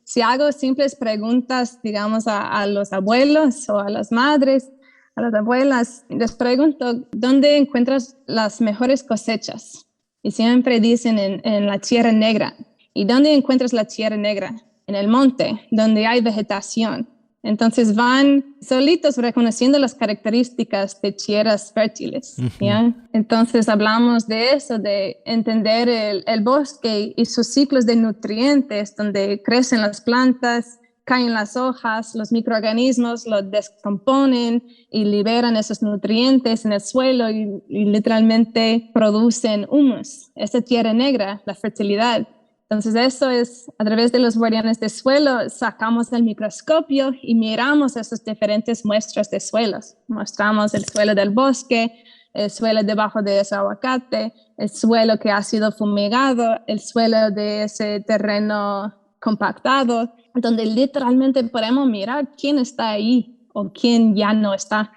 si hago simples preguntas, digamos, a los abuelos o a las madres, a las abuelas, les pregunto, ¿dónde encuentras las mejores cosechas? Y siempre dicen en la tierra negra. ¿Y dónde encuentras la tierra negra? En el monte, donde hay vegetación. Entonces van solitos reconociendo las características de tierras fértiles, ¿ya? Entonces hablamos de eso, de entender el bosque y sus ciclos de nutrientes, donde crecen las plantas, caen las hojas, los microorganismos los descomponen y liberan esos nutrientes en el suelo y literalmente producen humus, esa tierra negra, la fertilidad. Entonces eso es, a través de los guardianes de suelo, sacamos el microscopio y miramos esas diferentes muestras de suelos. Mostramos el suelo del bosque, el suelo debajo de ese aguacate, el suelo que ha sido fumigado, el suelo de ese terreno compactado, donde literalmente podemos mirar quién está ahí o quién ya no está.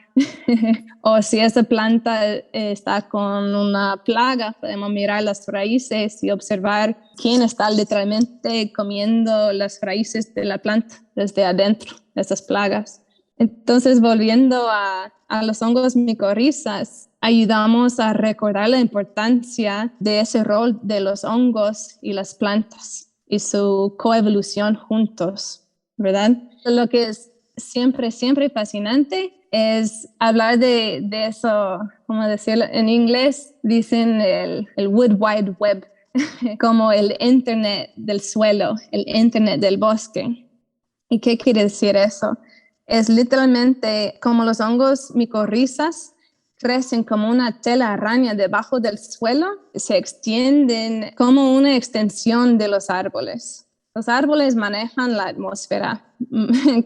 O si esa planta está con una plaga, podemos mirar las raíces y observar quién está literalmente comiendo las raíces de la planta desde adentro, esas plagas. Entonces, volviendo a los hongos micorrizas, ayudamos a recordar la importancia de ese rol de los hongos y las plantas y su coevolución juntos, ¿verdad? Lo que es siempre fascinante es hablar de eso, como decirlo, en inglés dicen el Wood Wide Web, como el Internet del suelo, el Internet del bosque. ¿Y qué quiere decir eso? Es literalmente como los hongos micorrizas crecen como una tela araña debajo del suelo, se extienden como una extensión de los árboles. Los árboles manejan la atmósfera,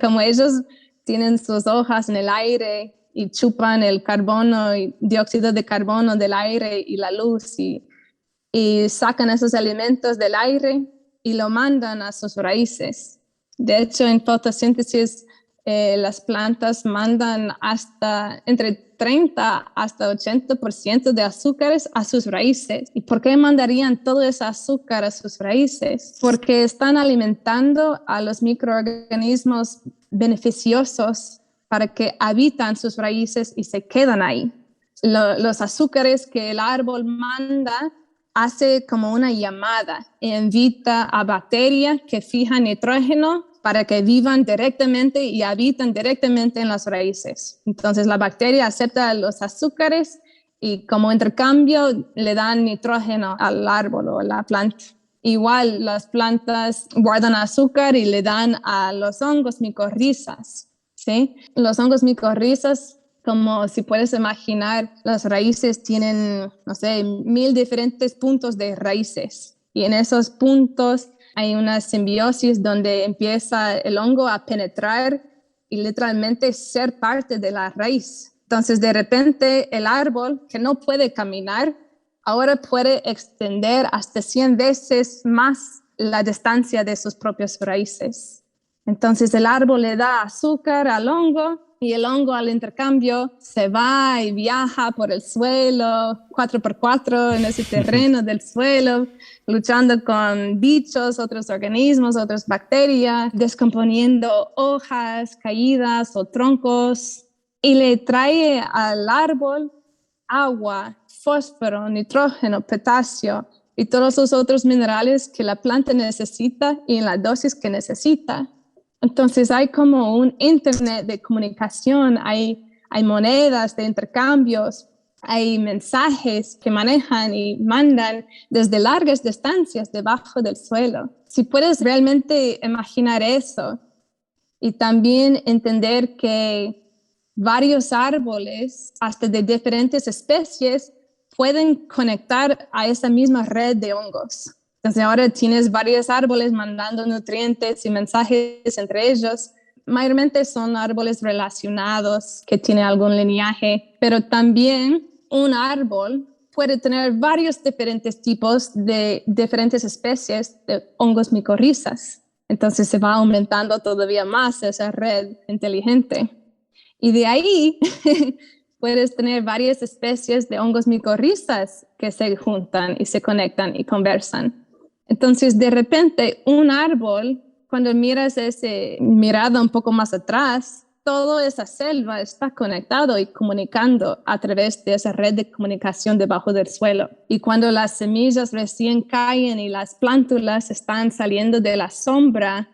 como ellos tienen sus hojas en el aire y chupan el carbono y dióxido de carbono del aire y la luz y sacan esos alimentos del aire y lo mandan a sus raíces. De hecho, en fotosíntesis, las plantas mandan hasta entre 30 hasta 80% de azúcares a sus raíces. ¿Y por qué mandarían todo ese azúcar a sus raíces? Porque están alimentando a los microorganismos beneficiosos para que habitan sus raíces y se quedan ahí. Los azúcares que el árbol manda hace como una llamada e invita a bacterias que fijan nitrógeno para que vivan directamente y habitan directamente en las raíces. Entonces la bacteria acepta los azúcares y como intercambio le dan nitrógeno al árbol o a la planta. Igual las plantas guardan azúcar y le dan a los hongos micorrizas, ¿sí? Los hongos micorrizas, como si puedes imaginar, las raíces tienen, no sé, 1000 diferentes puntos de raíces. Y en esos puntos hay una simbiosis donde empieza el hongo a penetrar y literalmente ser parte de la raíz. Entonces, de repente, el árbol que no puede caminar, ahora puede extender hasta 100 veces más la distancia de sus propias raíces. Entonces, el árbol le da azúcar al hongo y el hongo al intercambio se va y viaja por el suelo, 4x4 en ese terreno del suelo, luchando con bichos, otros organismos, otras bacterias, descomponiendo hojas caídas o troncos y le trae al árbol agua, fósforo, nitrógeno, potasio y todos los otros minerales que la planta necesita y en la dosis que necesita. Entonces hay como un internet de comunicación, hay monedas de intercambios, hay mensajes que manejan y mandan desde largas distancias debajo del suelo. Si puedes realmente imaginar eso y también entender que varios árboles, hasta de diferentes especies, pueden conectar a esa misma red de hongos. Entonces ahora tienes varios árboles mandando nutrientes y mensajes entre ellos. Mayormente son árboles relacionados que tienen algún linaje, pero también un árbol puede tener varios diferentes tipos de diferentes especies de hongos micorrizas. Entonces se va aumentando todavía más esa red inteligente. Y de ahí puedes tener varias especies de hongos micorrizas que se juntan y se conectan y conversan. Entonces, de repente, un árbol, cuando miras ese mirada un poco más atrás, toda esa selva está conectado y comunicando a través de esa red de comunicación debajo del suelo. Y cuando las semillas recién caen y las plántulas están saliendo de la sombra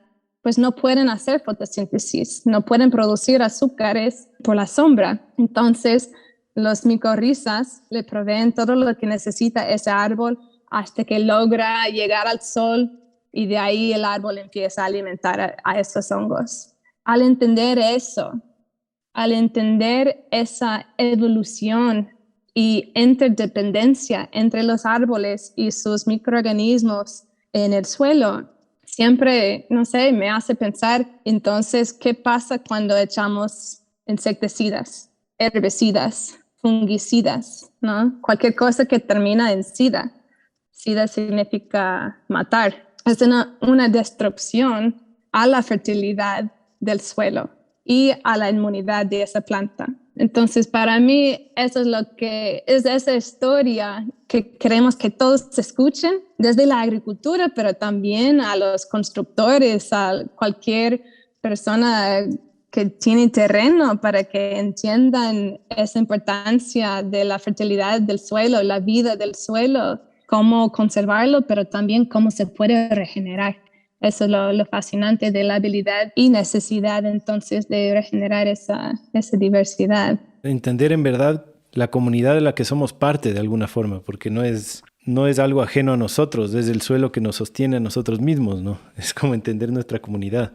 pues no pueden hacer fotosíntesis, no pueden producir azúcares por la sombra. Entonces, los micorrizas le proveen todo lo que necesita ese árbol hasta que logra llegar al sol y de ahí el árbol empieza a alimentar a esos hongos. Al entender eso, al entender esa evolución y interdependencia entre los árboles y sus microorganismos en el suelo, siempre, no sé, me hace pensar, entonces, ¿qué pasa cuando echamos insecticidas, herbicidas, fungicidas, ¿no? Cualquier cosa que termina en sida? Sida significa matar. Es una destrucción a la fertilidad del suelo y a la inmunidad de esa planta. Entonces, para mí, eso es lo que es esa historia que queremos que todos escuchen, desde la agricultura, pero también a los constructores, a cualquier persona que tiene terreno, para que entiendan esa importancia de la fertilidad del suelo, la vida del suelo, cómo conservarlo, pero también cómo se puede regenerar. Eso es lo fascinante de la habilidad y necesidad entonces de regenerar esa diversidad. Entender en verdad la comunidad de la que somos parte de alguna forma, porque no es algo ajeno a nosotros, es el suelo que nos sostiene a nosotros mismos, ¿no? Es como entender nuestra comunidad.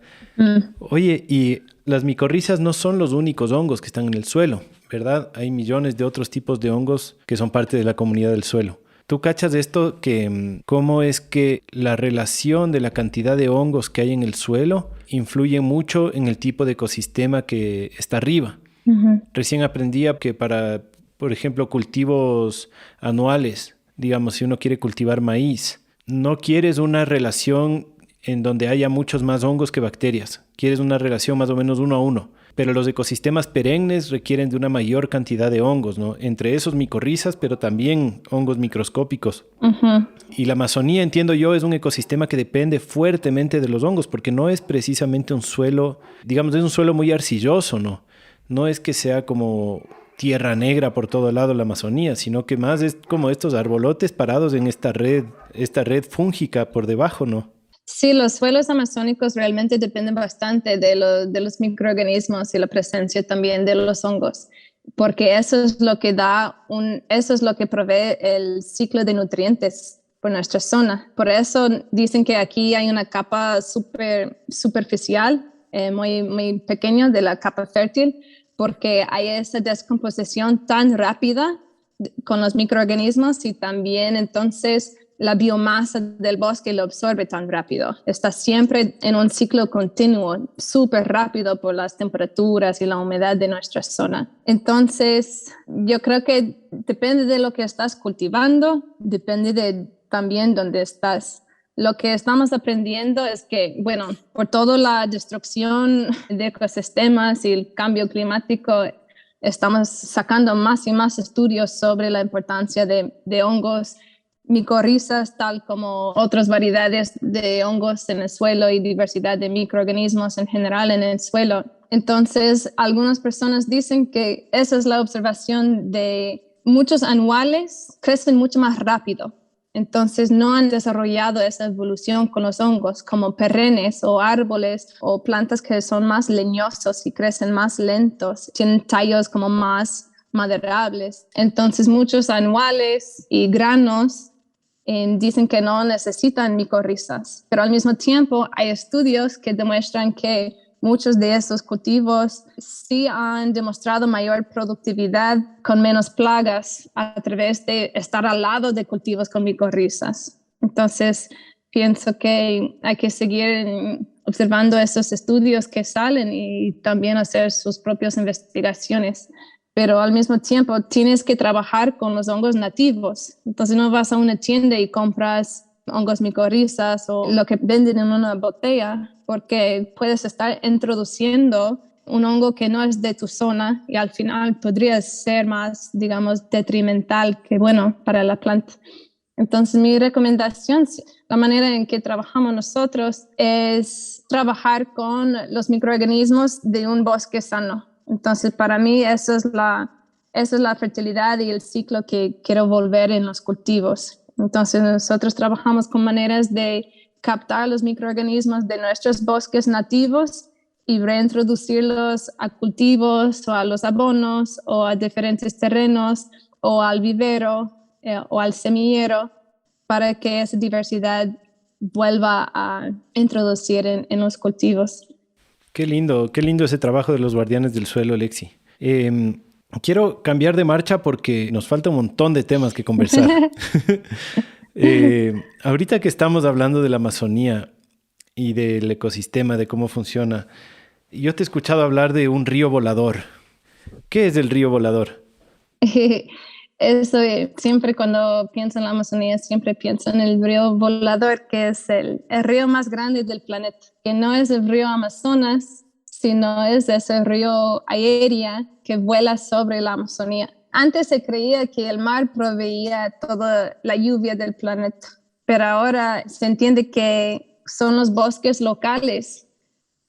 Oye, y las micorrizas no son los únicos hongos que están en el suelo, ¿verdad? Hay millones de otros tipos de hongos que son parte de la comunidad del suelo. ¿Tú cachas esto que cómo es que la relación de la cantidad de hongos que hay en el suelo influye mucho en el tipo de ecosistema que está arriba? Uh-huh. Recién aprendí que para, por ejemplo, cultivos anuales, digamos, si uno quiere cultivar maíz, no quieres una relación en donde haya muchos más hongos que bacterias. Quieres una relación más o menos 1 a 1. Pero los ecosistemas perennes requieren de una mayor cantidad de hongos, ¿no? Entre esos micorrizas, pero también hongos microscópicos. Uh-huh. Y la Amazonía, entiendo yo, es un ecosistema que depende fuertemente de los hongos, porque no es precisamente un suelo, digamos, es un suelo muy arcilloso, ¿no? No es que sea como tierra negra por todo lado la Amazonía, sino que más es como estos arbolotes parados en esta red fúngica por debajo, ¿no? Sí, los suelos amazónicos realmente dependen bastante de los microorganismos y la presencia también de los hongos, porque eso es lo que provee el ciclo de nutrientes por nuestra zona. Por eso dicen que aquí hay una capa superficial, muy, muy pequeña de la capa fértil, porque hay esa descomposición tan rápida con los microorganismos y también entonces la biomasa del bosque lo absorbe tan rápido. Está siempre en un ciclo continuo, súper rápido por las temperaturas y la humedad de nuestra zona. Entonces, yo creo que depende de lo que estás cultivando, depende de también dónde estás. Lo que estamos aprendiendo es que, bueno, por toda la destrucción de ecosistemas y el cambio climático, estamos sacando más y más estudios sobre la importancia de hongos, micorrizas, tal como otras variedades de hongos en el suelo y diversidad de microorganismos en general en el suelo. Entonces, algunas personas dicen que esa es la observación de muchos anuales, crecen mucho más rápido. Entonces, no han desarrollado esa evolución con los hongos como perennes o árboles o plantas que son más leñosos y crecen más lentos, tienen tallos como más maderables. Entonces, muchos anuales y granos dicen que no necesitan micorrizas, pero al mismo tiempo hay estudios que demuestran que muchos de esos cultivos sí han demostrado mayor productividad con menos plagas a través de estar al lado de cultivos con micorrizas. Entonces, pienso que hay que seguir observando esos estudios que salen y también hacer sus propias investigaciones. Pero al mismo tiempo tienes que trabajar con los hongos nativos. Entonces no vas a una tienda y compras hongos micorrizas o lo que venden en una botella, porque puedes estar introduciendo un hongo que no es de tu zona y al final podría ser más, digamos, detrimental que bueno para la planta. Entonces mi recomendación, la manera en que trabajamos nosotros es trabajar con los microorganismos de un bosque sano. Entonces, para mí, esa es la fertilidad y el ciclo que quiero volver en los cultivos. Entonces, nosotros trabajamos con maneras de captar los microorganismos de nuestros bosques nativos y reintroducirlos a cultivos o a los abonos o a diferentes terrenos o al vivero o al semillero para que esa diversidad vuelva a introducir en los cultivos. Qué lindo ese trabajo de los guardianes del suelo, Lexi. Quiero cambiar de marcha porque nos falta un montón de temas que conversar. Ahorita que estamos hablando de la Amazonía y del ecosistema, de cómo funciona, yo te he escuchado hablar de un río volador. ¿Qué es el río volador? Eso, siempre cuando pienso en la Amazonía, siempre pienso en el río volador, que es el río más grande del planeta, que no es el río Amazonas, sino es ese río aéreo que vuela sobre la Amazonía. Antes se creía que el mar proveía toda la lluvia del planeta, pero ahora se entiende que son los bosques locales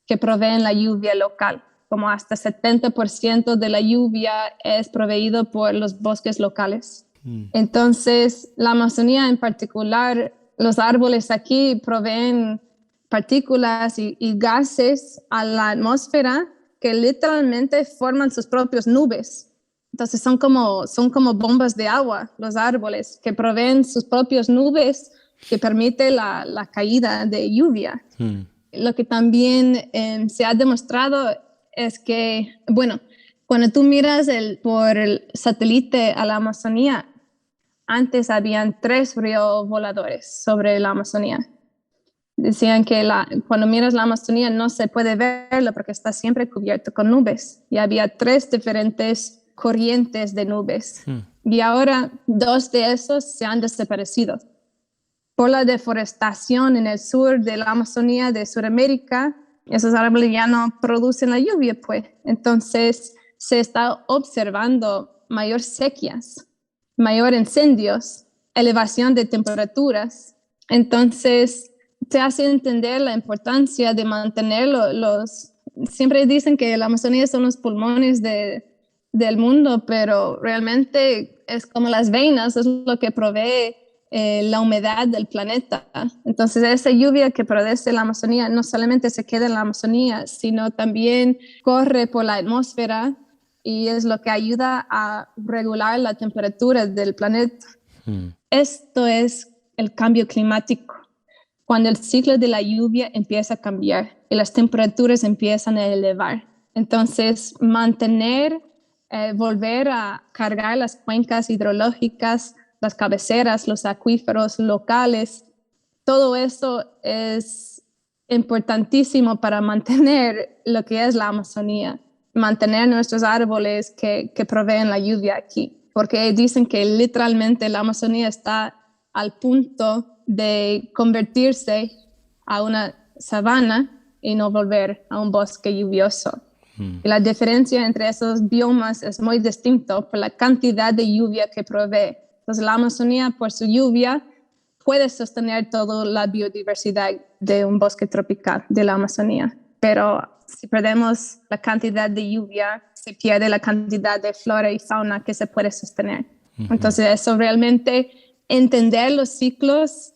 que proveen la lluvia local. Como hasta 70% de la lluvia es proveído por los bosques locales. Entonces, la Amazonía en particular, los árboles aquí proveen partículas y gases a la atmósfera que literalmente forman sus propias nubes. Entonces, son como bombas de agua, los árboles, que proveen sus propias nubes que permite la caída de lluvia. Lo que también se ha demostrado es que, bueno, cuando tú miras por el satélite a la Amazonía, antes habían 3 ríos voladores sobre la Amazonía. Decían que cuando miras la Amazonía no se puede verlo porque está siempre cubierto con nubes. Y había 3 diferentes corrientes de nubes. Y ahora 2 de esos se han desaparecido. Por la deforestación en el sur de la Amazonía de Sudamérica, esos árboles ya no producen la lluvia, pues. Entonces, se está observando mayor sequías, mayor incendios, elevación de temperaturas. Entonces, te hace entender la importancia de mantener siempre dicen que la Amazonía son los pulmones del mundo, pero realmente es como las venas, es lo que provee la humedad del planeta. Entonces, esa lluvia que produce la Amazonía no solamente se queda en la Amazonía, sino también corre por la atmósfera y es lo que ayuda a regular la temperatura del planeta. Esto es el cambio climático. Cuando el ciclo de la lluvia empieza a cambiar y las temperaturas empiezan a elevar. Entonces, volver a cargar las cuencas hidrológicas, las cabeceras, los acuíferos locales, todo eso es importantísimo para mantener lo que es la Amazonía, mantener nuestros árboles que proveen la lluvia aquí, porque dicen que literalmente la Amazonía está al punto de convertirse a una sabana y no volver a un bosque lluvioso. Y la diferencia entre esos biomas es muy distinta por la cantidad de lluvia que provee. Entonces, la Amazonía, por su lluvia, puede sostener toda la biodiversidad de un bosque tropical de la Amazonía. Pero si perdemos la cantidad de lluvia, se pierde la cantidad de flora y fauna que se puede sostener. Entonces, eso realmente, entender los ciclos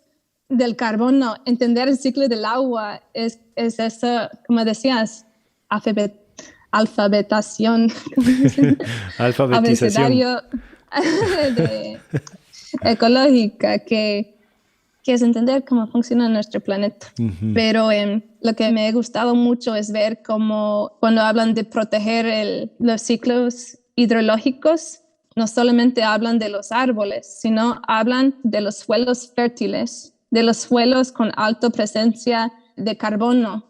del carbono, entender el ciclo del agua, es eso, como decías, alfabetización. Abecedario ecológica, que es entender cómo funciona nuestro planeta. Pero lo que me ha gustado mucho es ver cómo cuando hablan de proteger los ciclos hidrológicos, no solamente hablan de los árboles, sino hablan de los suelos fértiles, de los suelos con alta presencia de carbono,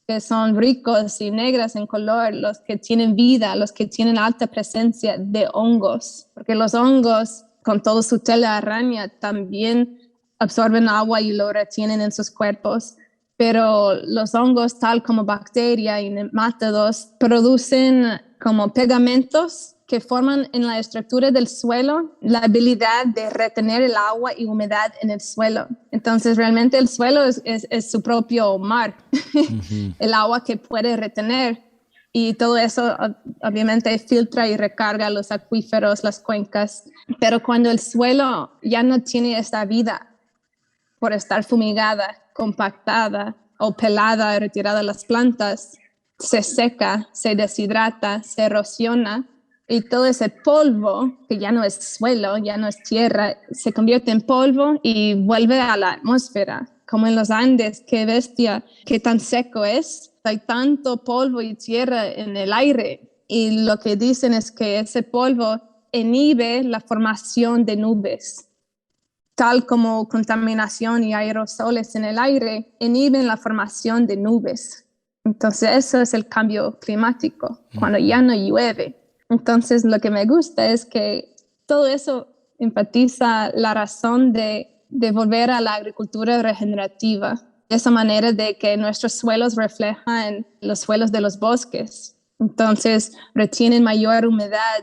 que son ricos y negros en color, los que tienen vida, los que tienen alta presencia de hongos, porque los hongos, con toda su telaraña, también absorben agua y lo retienen en sus cuerpos, pero los hongos, tal como bacterias y nemátodos, producen como pegamentos que forman en la estructura del suelo la habilidad de retener el agua y humedad en el suelo. Entonces, realmente el suelo es su propio mar, el agua que puede retener. Y todo eso, obviamente, filtra y recarga los acuíferos, las cuencas. Pero cuando el suelo ya no tiene esta vida por estar fumigada compactada o pelada, retirada de las plantas, se seca, se deshidrata, se erosiona y todo ese polvo, que ya no es suelo, ya no es tierra, se convierte en polvo y vuelve a la atmósfera, como en los Andes. Qué bestia, qué tan seco es. Hay tanto polvo y tierra en el aire y lo que dicen es que ese polvo inhibe la formación de nubes, tal como contaminación y aerosoles en el aire inhiben la formación de nubes. Entonces eso es el cambio climático, cuando ya no llueve. Entonces lo que me gusta es que todo eso enfatiza la razón de volver a la agricultura regenerativa, de esa manera de que nuestros suelos reflejan los suelos de los bosques. Entonces retienen mayor humedad,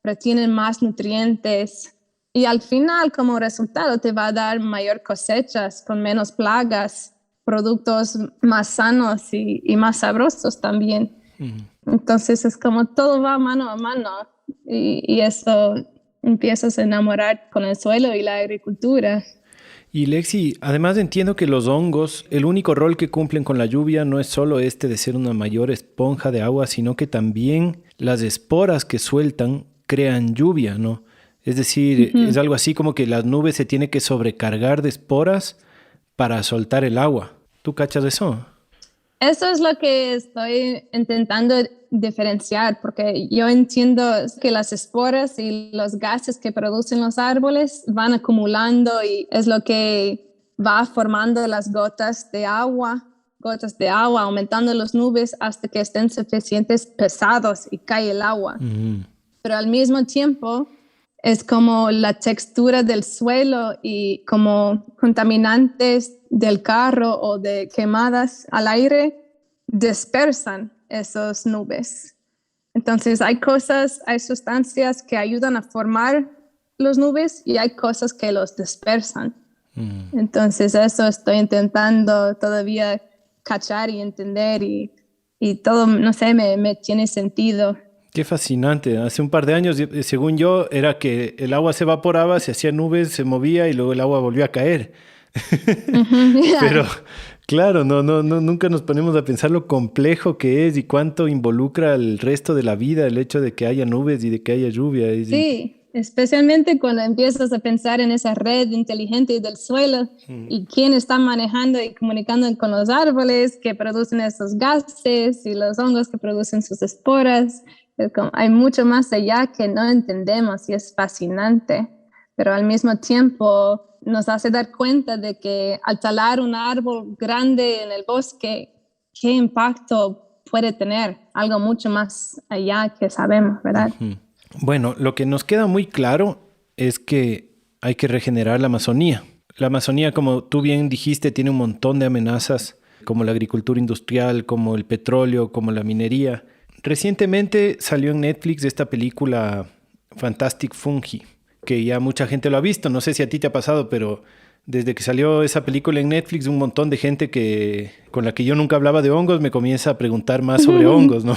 retienen más nutrientes y al final como resultado te va a dar mayor cosechas con menos plagas, productos más sanos y más sabrosos también. Entonces es como todo va mano a mano y eso empiezas a enamorar con el suelo y la agricultura. Y Lexi, además entiendo que los hongos, el único rol que cumplen con la lluvia no es solo este de ser una mayor esponja de agua, sino que también las esporas que sueltan crean lluvia, ¿no? Es decir, es algo así como que las nubes se tienen que sobrecargar de esporas para soltar el agua. ¿Tú cachas eso? Eso es lo que estoy intentando diferenciar, porque yo entiendo que las esporas y los gases que producen los árboles van acumulando y es lo que va formando las gotas de agua, aumentando las nubes hasta que estén suficientes pesados y cae el agua. Pero al mismo tiempo es como la textura del suelo y como contaminantes del carro o de quemadas al aire dispersan esas nubes. Entonces hay sustancias que ayudan a formar las nubes y hay cosas que los dispersan. Entonces eso estoy intentando todavía cachar y entender y todo, no sé, me tiene sentido. Qué fascinante. Hace un par de años, según yo, era que el agua se evaporaba, se hacía nubes, se movía y luego el agua volvía a caer. Pero claro, nunca nos ponemos a pensar lo complejo que es y cuánto involucra el resto de la vida el hecho de que haya nubes y de que haya lluvia. Sí, especialmente cuando empiezas a pensar en esa red inteligente del suelo y quién está manejando y comunicando con los árboles que producen esos gases y los hongos que producen sus esporas. Hay mucho más allá que no entendemos y es fascinante, pero al mismo tiempo nos hace dar cuenta de que al talar un árbol grande en el bosque, qué impacto puede tener, algo mucho más allá que sabemos, ¿verdad? Bueno, lo que nos queda muy claro es que hay que regenerar la Amazonía. La Amazonía, como tú bien dijiste, tiene un montón de amenazas, como la agricultura industrial, como el petróleo, como la minería. Recientemente salió en Netflix esta película Fantastic Fungi, que ya mucha gente lo ha visto. No sé si a ti te ha pasado, pero desde que salió esa película en Netflix, un montón de gente con la que yo nunca hablaba de hongos me comienza a preguntar más sobre hongos, ¿no?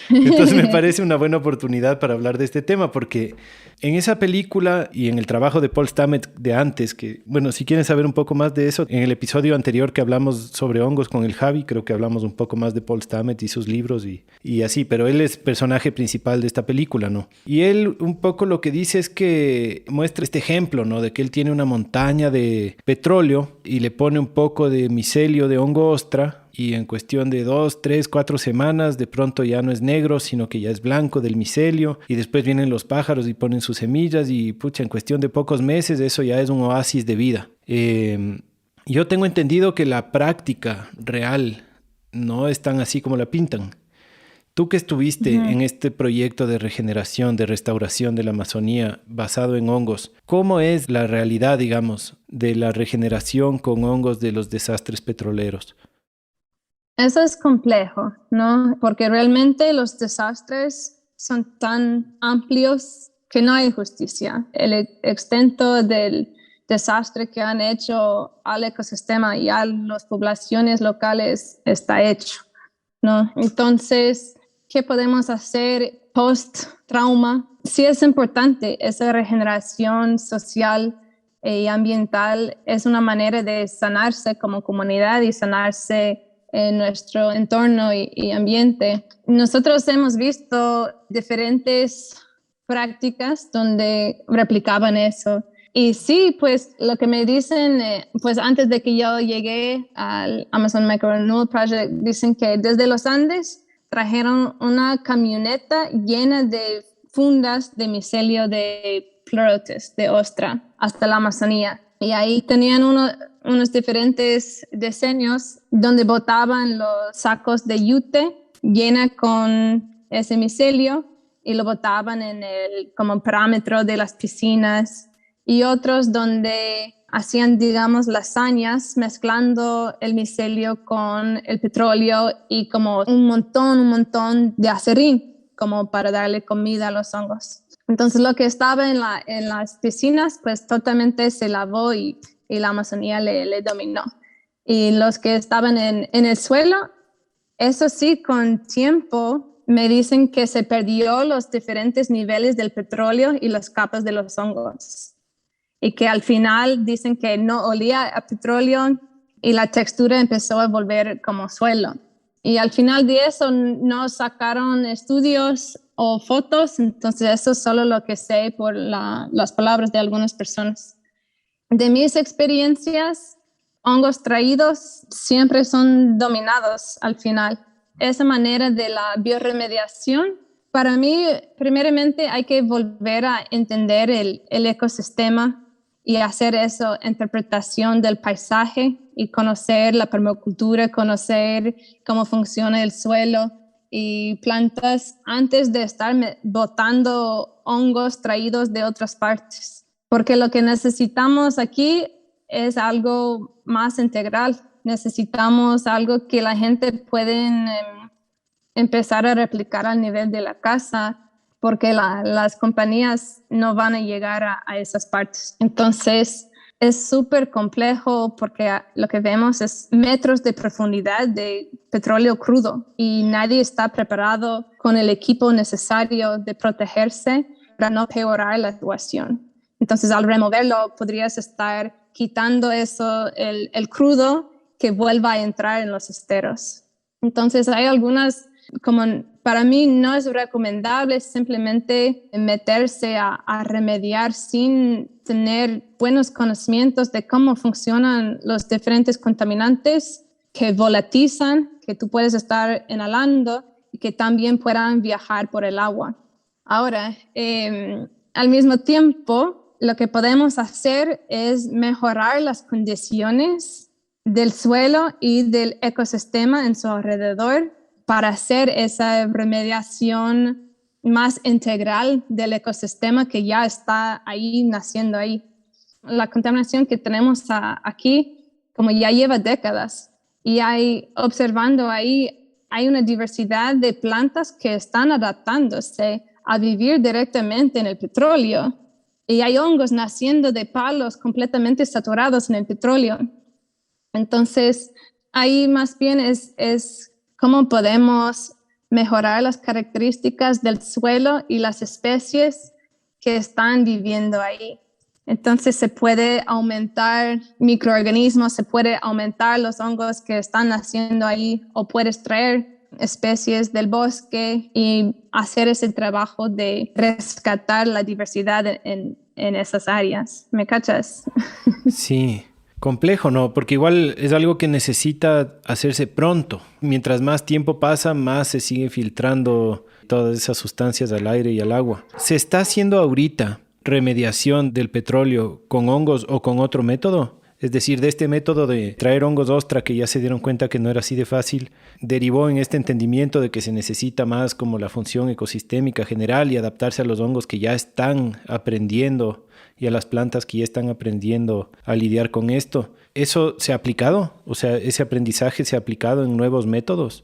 Entonces me parece una buena oportunidad para hablar de este tema, porque en esa película y en el trabajo de Paul Stamets de antes, que, bueno, si quieren saber un poco más de eso, en el episodio anterior que hablamos sobre hongos con el Javi, creo que hablamos un poco más de Paul Stamets y sus libros y así, pero él es personaje principal de esta película, ¿no? Y él un poco lo que dice es que muestra este ejemplo, ¿no? De que él tiene una montaña de petróleo y le pone un poco de micelio de hongo ostra y en cuestión de 2, 3, 4 semanas de pronto ya no es negro, sino que ya es blanco del micelio y después vienen los pájaros y ponen sus semillas y pucha, en cuestión de pocos meses eso ya es un oasis de vida. Yo tengo entendido que la práctica real no es tan así como la pintan. Tú que estuviste en este proyecto de regeneración, de restauración de la Amazonía basado en hongos, ¿cómo es la realidad, digamos, de la regeneración con hongos de los desastres petroleros? Eso es complejo, ¿no? Porque realmente los desastres son tan amplios que no hay justicia. El extento del desastre que han hecho al ecosistema y a las poblaciones locales está hecho, ¿no? Entonces, ¿qué podemos hacer post-trauma? Sí es importante esa regeneración social y ambiental es una manera de sanarse como comunidad y sanarse en nuestro entorno y ambiente. Nosotros hemos visto diferentes prácticas donde replicaban eso. Y sí, pues lo que me dicen, pues antes de que yo llegué al Amazon Microrenewal Project, dicen que desde los Andes trajeron una camioneta llena de fundas de micelio de pleurotes, de ostra, hasta la Amazonía. Y ahí tenían unos diferentes diseños donde botaban los sacos de yute llena con ese micelio y lo botaban en el como parámetro de las piscinas, y otros donde hacían, digamos, lasañas mezclando el micelio con el petróleo y como un montón de acerrín como para darle comida a los hongos. Entonces lo que estaba en las piscinas pues totalmente se lavó y la Amazonía le dominó. Y los que estaban en el suelo, eso sí, con tiempo me dicen que se perdió los diferentes niveles del petróleo y las capas de los hongos. Y que al final dicen que no olía a petróleo y la textura empezó a volver como suelo. Y al final de eso no sacaron estudios o fotos, entonces eso es solo lo que sé por las palabras de algunas personas. De mis experiencias, hongos traídos siempre son dominados al final. Esa manera de la bioremediación, para mí, primeramente hay que volver a entender el ecosistema y hacer eso, interpretación del paisaje y conocer la permacultura, conocer cómo funciona el suelo y plantas antes de estar botando hongos traídos de otras partes. Porque lo que necesitamos aquí es algo más integral. Necesitamos algo que la gente puede empezar a replicar al nivel de la casa, porque las compañías no van a llegar a esas partes. Entonces, es súper complejo porque lo que vemos es metros de profundidad de petróleo crudo y nadie está preparado con el equipo necesario de protegerse para no empeorar la situación. Entonces, al removerlo, podrías estar quitando eso, el crudo que vuelva a entrar en los esteros. Entonces, hay algunas, como para mí no es recomendable simplemente meterse a remediar sin tener buenos conocimientos de cómo funcionan los diferentes contaminantes que volatilizan, que tú puedes estar inhalando y que también puedan viajar por el agua. Ahora, al mismo tiempo, lo que podemos hacer es mejorar las condiciones del suelo y del ecosistema en su alrededor para hacer esa remediación más integral del ecosistema que ya está ahí, naciendo ahí. La contaminación que tenemos aquí, como ya lleva décadas, y observando ahí, hay una diversidad de plantas que están adaptándose a vivir directamente en el petróleo, y hay hongos naciendo de palos completamente saturados en el petróleo. Entonces, ahí más bien es cómo podemos mejorar las características del suelo y las especies que están viviendo ahí. Entonces se puede aumentar microorganismos, se puede aumentar los hongos que están naciendo ahí, o puedes traer especies del bosque y hacer ese trabajo de rescatar la diversidad en esas áreas. ¿Me cachas? Sí. Complejo, ¿no? Porque igual es algo que necesita hacerse pronto. Mientras más tiempo pasa, más se sigue filtrando todas esas sustancias al aire y al agua. ¿Se está haciendo ahorita remediación del petróleo con hongos o con otro método? Es decir, de este método de traer hongos ostra, que ya se dieron cuenta que no era así de fácil, derivó en este entendimiento de que se necesita más como la función ecosistémica general y adaptarse a los hongos que ya están aprendiendo y a las plantas que ya están aprendiendo a lidiar con esto. ¿Eso se ha aplicado? O sea, ¿ese aprendizaje se ha aplicado en nuevos métodos?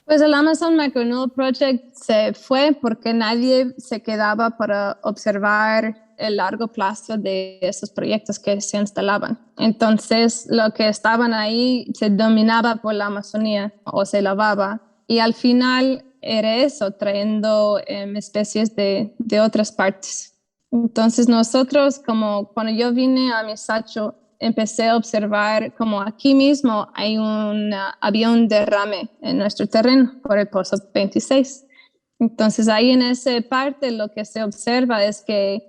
Pues el Amazon Microrenewal Project se fue porque nadie se quedaba para observar el largo plazo de esos proyectos que se instalaban. Entonces, lo que estaban ahí se dominaba por la Amazonía o se lavaba. Y al final era eso, trayendo especies de otras partes. Entonces nosotros, como cuando yo vine a Misacho, empecé a observar como aquí mismo había un derrame en nuestro terreno por el Pozo 26. Entonces ahí en esa parte lo que se observa es que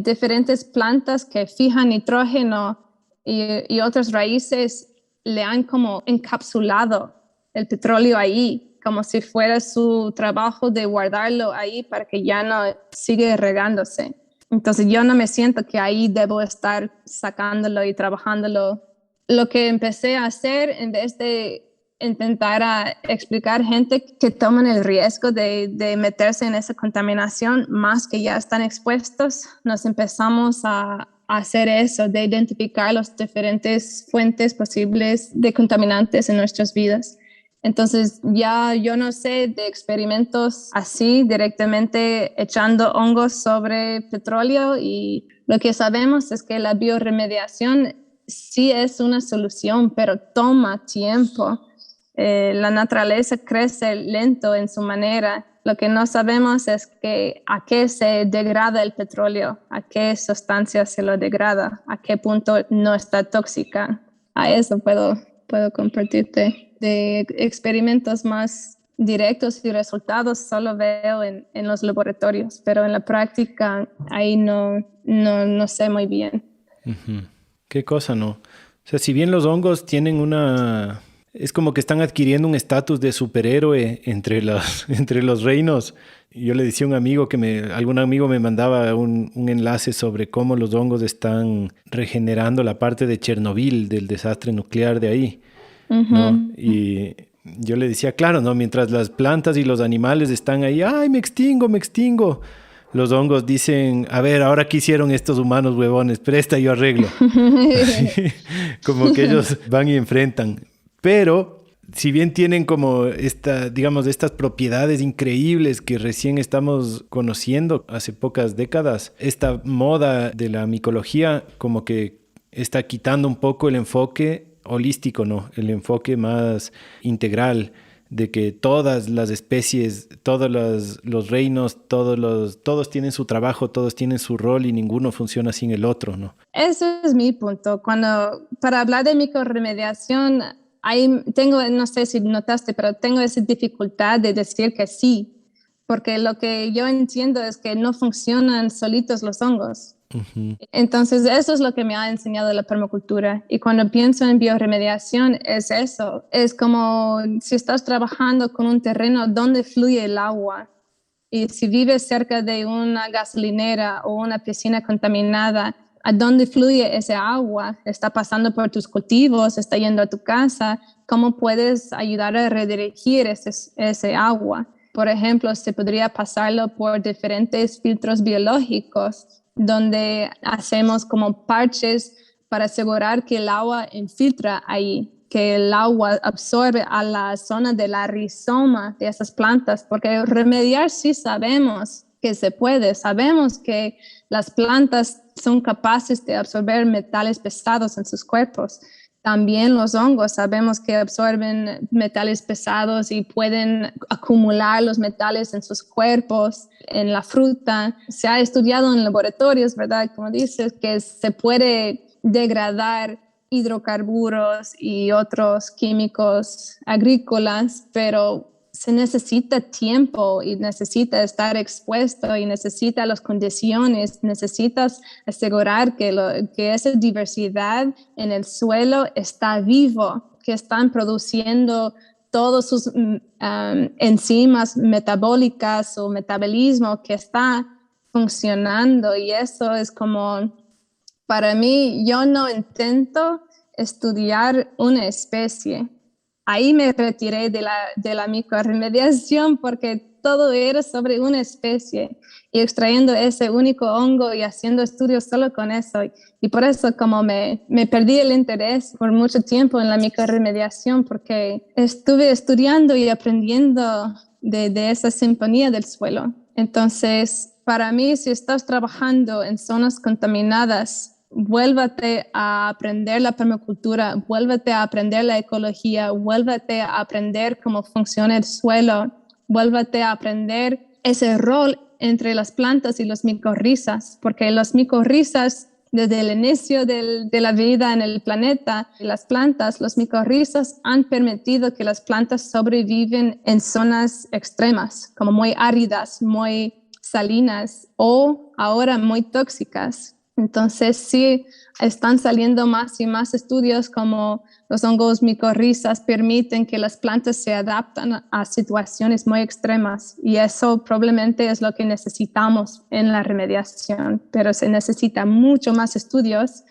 diferentes plantas que fijan nitrógeno y otras raíces le han como encapsulado el petróleo ahí, como si fuera su trabajo de guardarlo ahí para que ya no siga regándose. Entonces yo no me siento que ahí debo estar sacándolo y trabajándolo. Lo que empecé a hacer en vez de intentar explicar gente que toman el riesgo de meterse en esa contaminación más que ya están expuestos, nos empezamos a hacer eso, de identificar las diferentes fuentes posibles de contaminantes en nuestras vidas. Entonces ya yo no sé de experimentos así directamente echando hongos sobre petróleo, y lo que sabemos es que la bioremediación sí es una solución, pero toma tiempo. La naturaleza crece lento en su manera. Lo que no sabemos es a qué se degrada el petróleo, a qué sustancia se lo degrada, a qué punto no está tóxica. A eso puedo compartirte. De experimentos más directos y resultados solo veo en los laboratorios, pero en la práctica ahí no sé muy bien. Uh-huh. ¿Qué cosa, no? O sea, si bien los hongos tienen es como que están adquiriendo un estatus de superhéroe entre los reinos. Yo le decía a un amigo algún amigo me mandaba un enlace sobre cómo los hongos están regenerando la parte de Chernobyl, del desastre nuclear de ahí, ¿no? Uh-huh. Y yo le decía, claro, ¿no? Mientras las plantas y los animales están ahí, ¡ay, me extingo! Los hongos dicen, a ver, ahora qué hicieron estos humanos huevones, presta, yo arreglo. Como que ellos van y enfrentan. Pero, si bien tienen como estas propiedades increíbles que recién estamos conociendo hace pocas décadas, esta moda de la micología como que está quitando un poco el enfoque holístico, ¿no? El enfoque más integral de que todas las especies, todos los reinos, todos tienen su trabajo, todos tienen su rol y ninguno funciona sin el otro, ¿no? Eso es mi punto. Para hablar de micorremediación, no sé si notaste, pero tengo esa dificultad de decir que sí, porque lo que yo entiendo es que no funcionan solitos los hongos. Uh-huh. Entonces, eso es lo que me ha enseñado la permacultura. Y cuando pienso en bioremediación, es eso. Es como si estás trabajando con un terreno donde fluye el agua. Y si vives cerca de una gasolinera o una piscina contaminada, ¿a dónde fluye ese agua? Está pasando por tus cultivos, está yendo a tu casa. ¿Cómo puedes ayudar a redirigir ese agua? Por ejemplo, se podría pasarlo por diferentes filtros biológicos, donde hacemos como parches para asegurar que el agua infiltra ahí, que el agua absorbe a la zona de la rizoma de esas plantas, porque remediar sí sabemos que se puede, sabemos que las plantas son capaces de absorber metales pesados en sus cuerpos. También los hongos sabemos que absorben metales pesados y pueden acumular los metales en sus cuerpos, en la fruta. Se ha estudiado en laboratorios, ¿verdad? Como dices, que se puede degradar hidrocarburos y otros químicos agrícolas, pero se necesita tiempo y necesita estar expuesto y necesita las condiciones, necesitas asegurar que esa diversidad en el suelo está vivo, que están produciendo todos sus enzimas metabólicas o metabolismo que está funcionando. Y eso es como, para mí, yo no intento estudiar una especie. Ahí me retiré de la micorremediación porque todo era sobre una especie y extrayendo ese único hongo y haciendo estudios solo con eso. Y por eso como me perdí el interés por mucho tiempo en la micorremediación, porque estuve estudiando y aprendiendo de esa sinfonía del suelo. Entonces, para mí, si estás trabajando en zonas contaminadas, vuélvete a aprender la permacultura, vuélvete a aprender la ecología, vuélvete a aprender cómo funciona el suelo, vuélvete a aprender ese rol entre las plantas y los micorrizas, porque los micorrizas, desde el inicio de la vida en el planeta, las plantas, los micorrizas han permitido que las plantas sobreviven en zonas extremas, como muy áridas, muy salinas o ahora muy tóxicas. Entonces sí, están saliendo más y más estudios como los hongos micorrizas permiten que las plantas se adapten a situaciones muy extremas y eso probablemente es lo que necesitamos en la remediación, pero se necesita mucho más estudios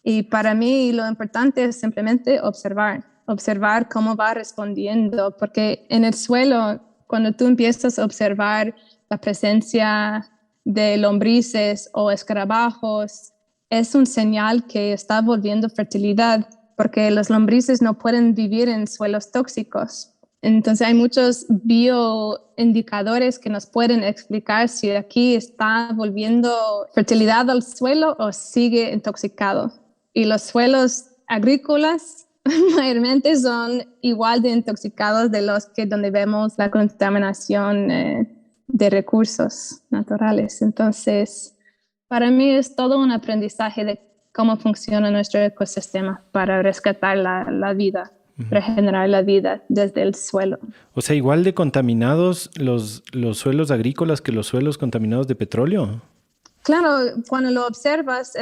y para mí lo importante es simplemente observar cómo va respondiendo, porque en el suelo, cuando tú empiezas a observar la presencia de lombrices o escarabajos, es un señal que está volviendo fertilidad, porque las lombrices no pueden vivir en suelos tóxicos. Entonces hay muchos bioindicadores que nos pueden explicar si aquí está volviendo fertilidad al suelo o sigue intoxicado. Y los suelos agrícolas mayormente son igual de intoxicados de los que donde vemos la contaminación de recursos naturales. Entonces, para mí es todo un aprendizaje de cómo funciona nuestro ecosistema para rescatar la vida, regenerar la vida desde el suelo. O sea, igual de contaminados los suelos agrícolas que los suelos contaminados de petróleo. Claro, cuando lo observas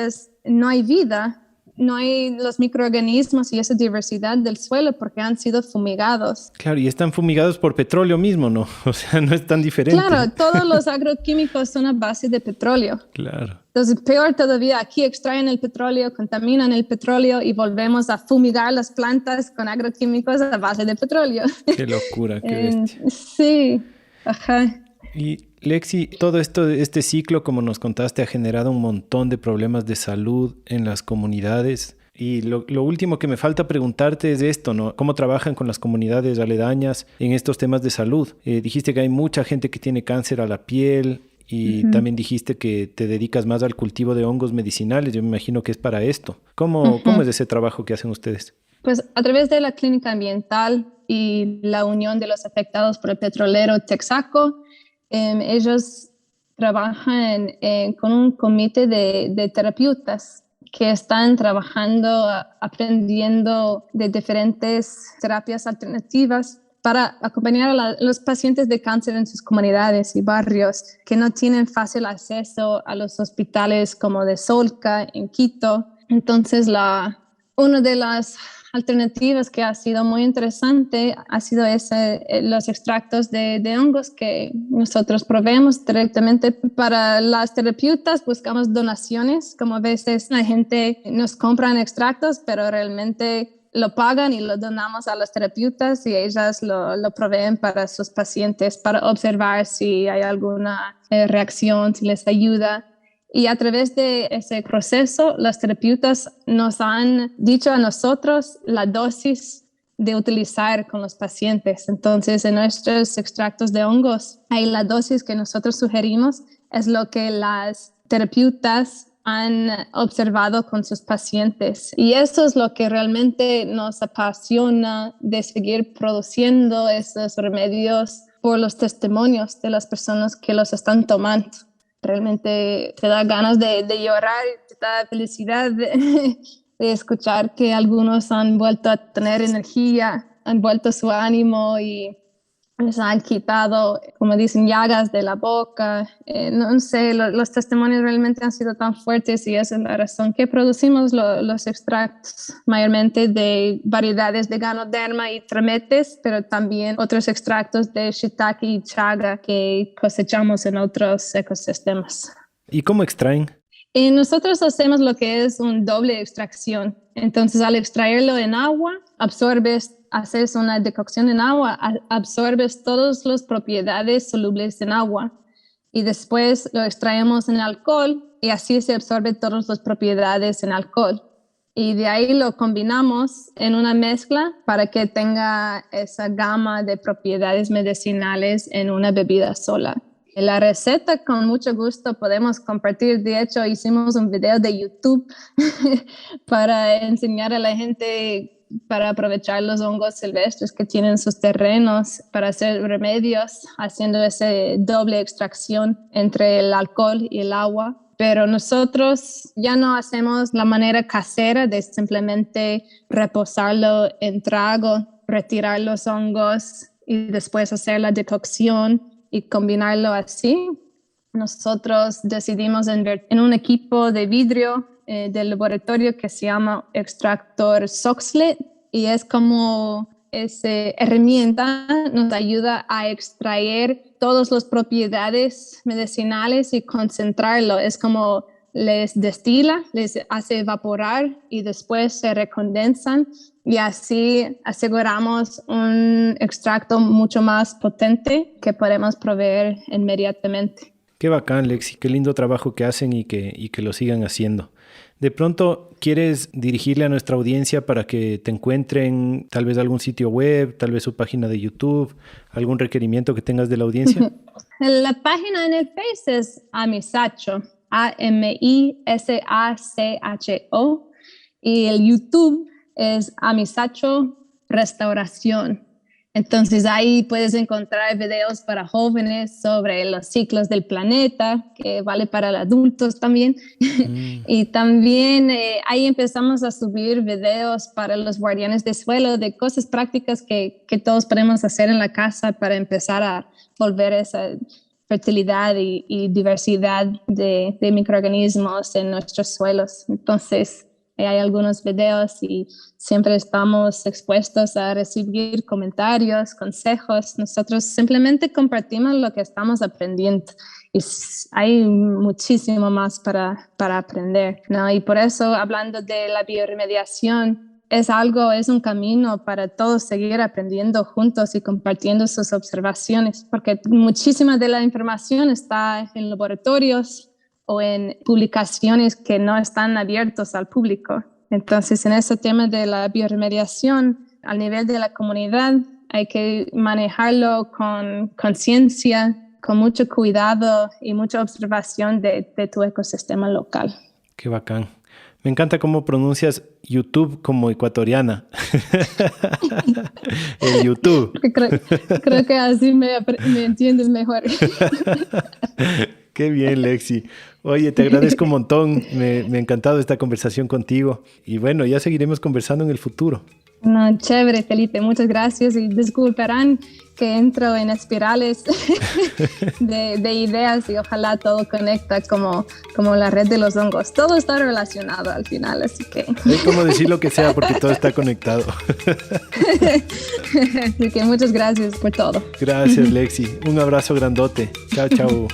no hay vida, no hay los microorganismos y esa diversidad del suelo porque han sido fumigados. Claro, y están fumigados por petróleo mismo, ¿no? O sea, no es tan diferente. Claro, todos los agroquímicos son a base de petróleo. Claro. Entonces, peor todavía, aquí extraen el petróleo, contaminan el petróleo y volvemos a fumigar las plantas con agroquímicos a base de petróleo. Qué locura, qué bestia. Sí, ajá. Y Lexi, todo este ciclo, como nos contaste, ha generado un montón de problemas de salud en las comunidades. Y lo último que me falta preguntarte es esto, ¿no? ¿Cómo trabajan con las comunidades aledañas en estos temas de salud? Dijiste que hay mucha gente que tiene cáncer a la piel y también dijiste que te dedicas más al cultivo de hongos medicinales. Yo me imagino que es para esto. ¿Cómo es ese trabajo que hacen ustedes? Pues a través de la clínica ambiental y la unión de los afectados por el petrolero Texaco, ellos trabajan con un comité de terapeutas que están trabajando, aprendiendo de diferentes terapias alternativas para acompañar a los pacientes de cáncer en sus comunidades y barrios que no tienen fácil acceso a los hospitales como de Solca en Quito. Entonces, una de las alternativas que ha sido muy interesante ha sido los extractos de hongos que nosotros proveemos directamente para las terapeutas. Buscamos donaciones, como a veces la gente nos compra extractos, pero realmente lo pagan y lo donamos a las terapeutas y ellas lo proveen para sus pacientes para observar si hay alguna reacción, si les ayuda. Y a través de ese proceso, las terapeutas nos han dicho a nosotros la dosis de utilizar con los pacientes. Entonces, en nuestros extractos de hongos, hay la dosis que nosotros sugerimos, es lo que las terapeutas han observado con sus pacientes. Y eso es lo que realmente nos apasiona de seguir produciendo esos remedios por los testimonios de las personas que los están tomando. Realmente te da ganas de llorar y te da felicidad de escuchar que algunos han vuelto a tener energía, han vuelto su ánimo y les han quitado, como dicen, llagas de la boca. No sé, los testimonios realmente han sido tan fuertes y esa es la razón que producimos los extractos, mayormente de variedades de Ganoderma y Trametes, pero también otros extractos de Shiitake y Chaga que cosechamos en otros ecosistemas. ¿Y cómo extraen? Y nosotros hacemos lo que es un doble extracción. Entonces, al extraerlo en agua, haces una decocción en agua, absorbes todas las propiedades solubles en agua y después lo extraemos en alcohol y así se absorbe todas las propiedades en alcohol. Y de ahí lo combinamos en una mezcla para que tenga esa gama de propiedades medicinales en una bebida sola. La receta con mucho gusto podemos compartir. De hecho, hicimos un video de YouTube para enseñar a la gente para aprovechar los hongos silvestres que tienen sus terrenos para hacer remedios, haciendo esa doble extracción entre el alcohol y el agua. Pero nosotros ya no hacemos la manera casera de simplemente reposarlo en trago, retirar los hongos y después hacer la decocción y combinarlo así. Nosotros decidimos invertir en un equipo de vidrio del laboratorio que se llama extractor Soxhlet, y es como esa herramienta nos ayuda a extraer todas las propiedades medicinales y concentrarlo. Es como les destila, les hace evaporar y después se recondensan, y así aseguramos un extracto mucho más potente que podemos proveer inmediatamente. Qué bacán, Lexi, qué lindo trabajo que hacen y que lo sigan haciendo. De pronto, ¿quieres dirigirle a nuestra audiencia para que te encuentren tal vez algún sitio web, tal vez su página de YouTube, algún requerimiento que tengas de la audiencia? La página en el Face es Amisacho, Amisacho, y el YouTube es Amisacho Restauración. Entonces ahí puedes encontrar videos para jóvenes sobre los ciclos del planeta, que vale para los adultos también. Y también ahí empezamos a subir videos para los guardianes de suelo, de cosas prácticas que todos podemos hacer en la casa para empezar a volver esa fertilidad y diversidad de microorganismos en nuestros suelos. Entonces hay algunos videos y siempre estamos expuestos a recibir comentarios, consejos. Nosotros simplemente compartimos lo que estamos aprendiendo y hay muchísimo más para aprender, ¿no? Y por eso, hablando de la bioremediación, es un camino para todos seguir aprendiendo juntos y compartiendo sus observaciones, porque muchísima de la información está en laboratorios o en publicaciones que no están abiertos al público. Entonces, en ese tema de la bioremediación, al nivel de la comunidad, hay que manejarlo con conciencia, con mucho cuidado y mucha observación de tu ecosistema local. Qué bacán. Me encanta cómo pronuncias YouTube como ecuatoriana. El YouTube. Creo que así me entiendes mejor. Qué bien, Lexi. Oye, te agradezco un montón. Me ha encantado esta conversación contigo. Y bueno, ya seguiremos conversando en el futuro. No, chévere, Felipe. Muchas gracias. Y disculparán que entro en espirales de ideas y ojalá todo conecta como la red de los hongos. Todo está relacionado al final, así que... Hay como decir lo que sea porque todo está conectado. Así que muchas gracias por todo. Gracias, Lexi. Un abrazo grandote. Chao, chao.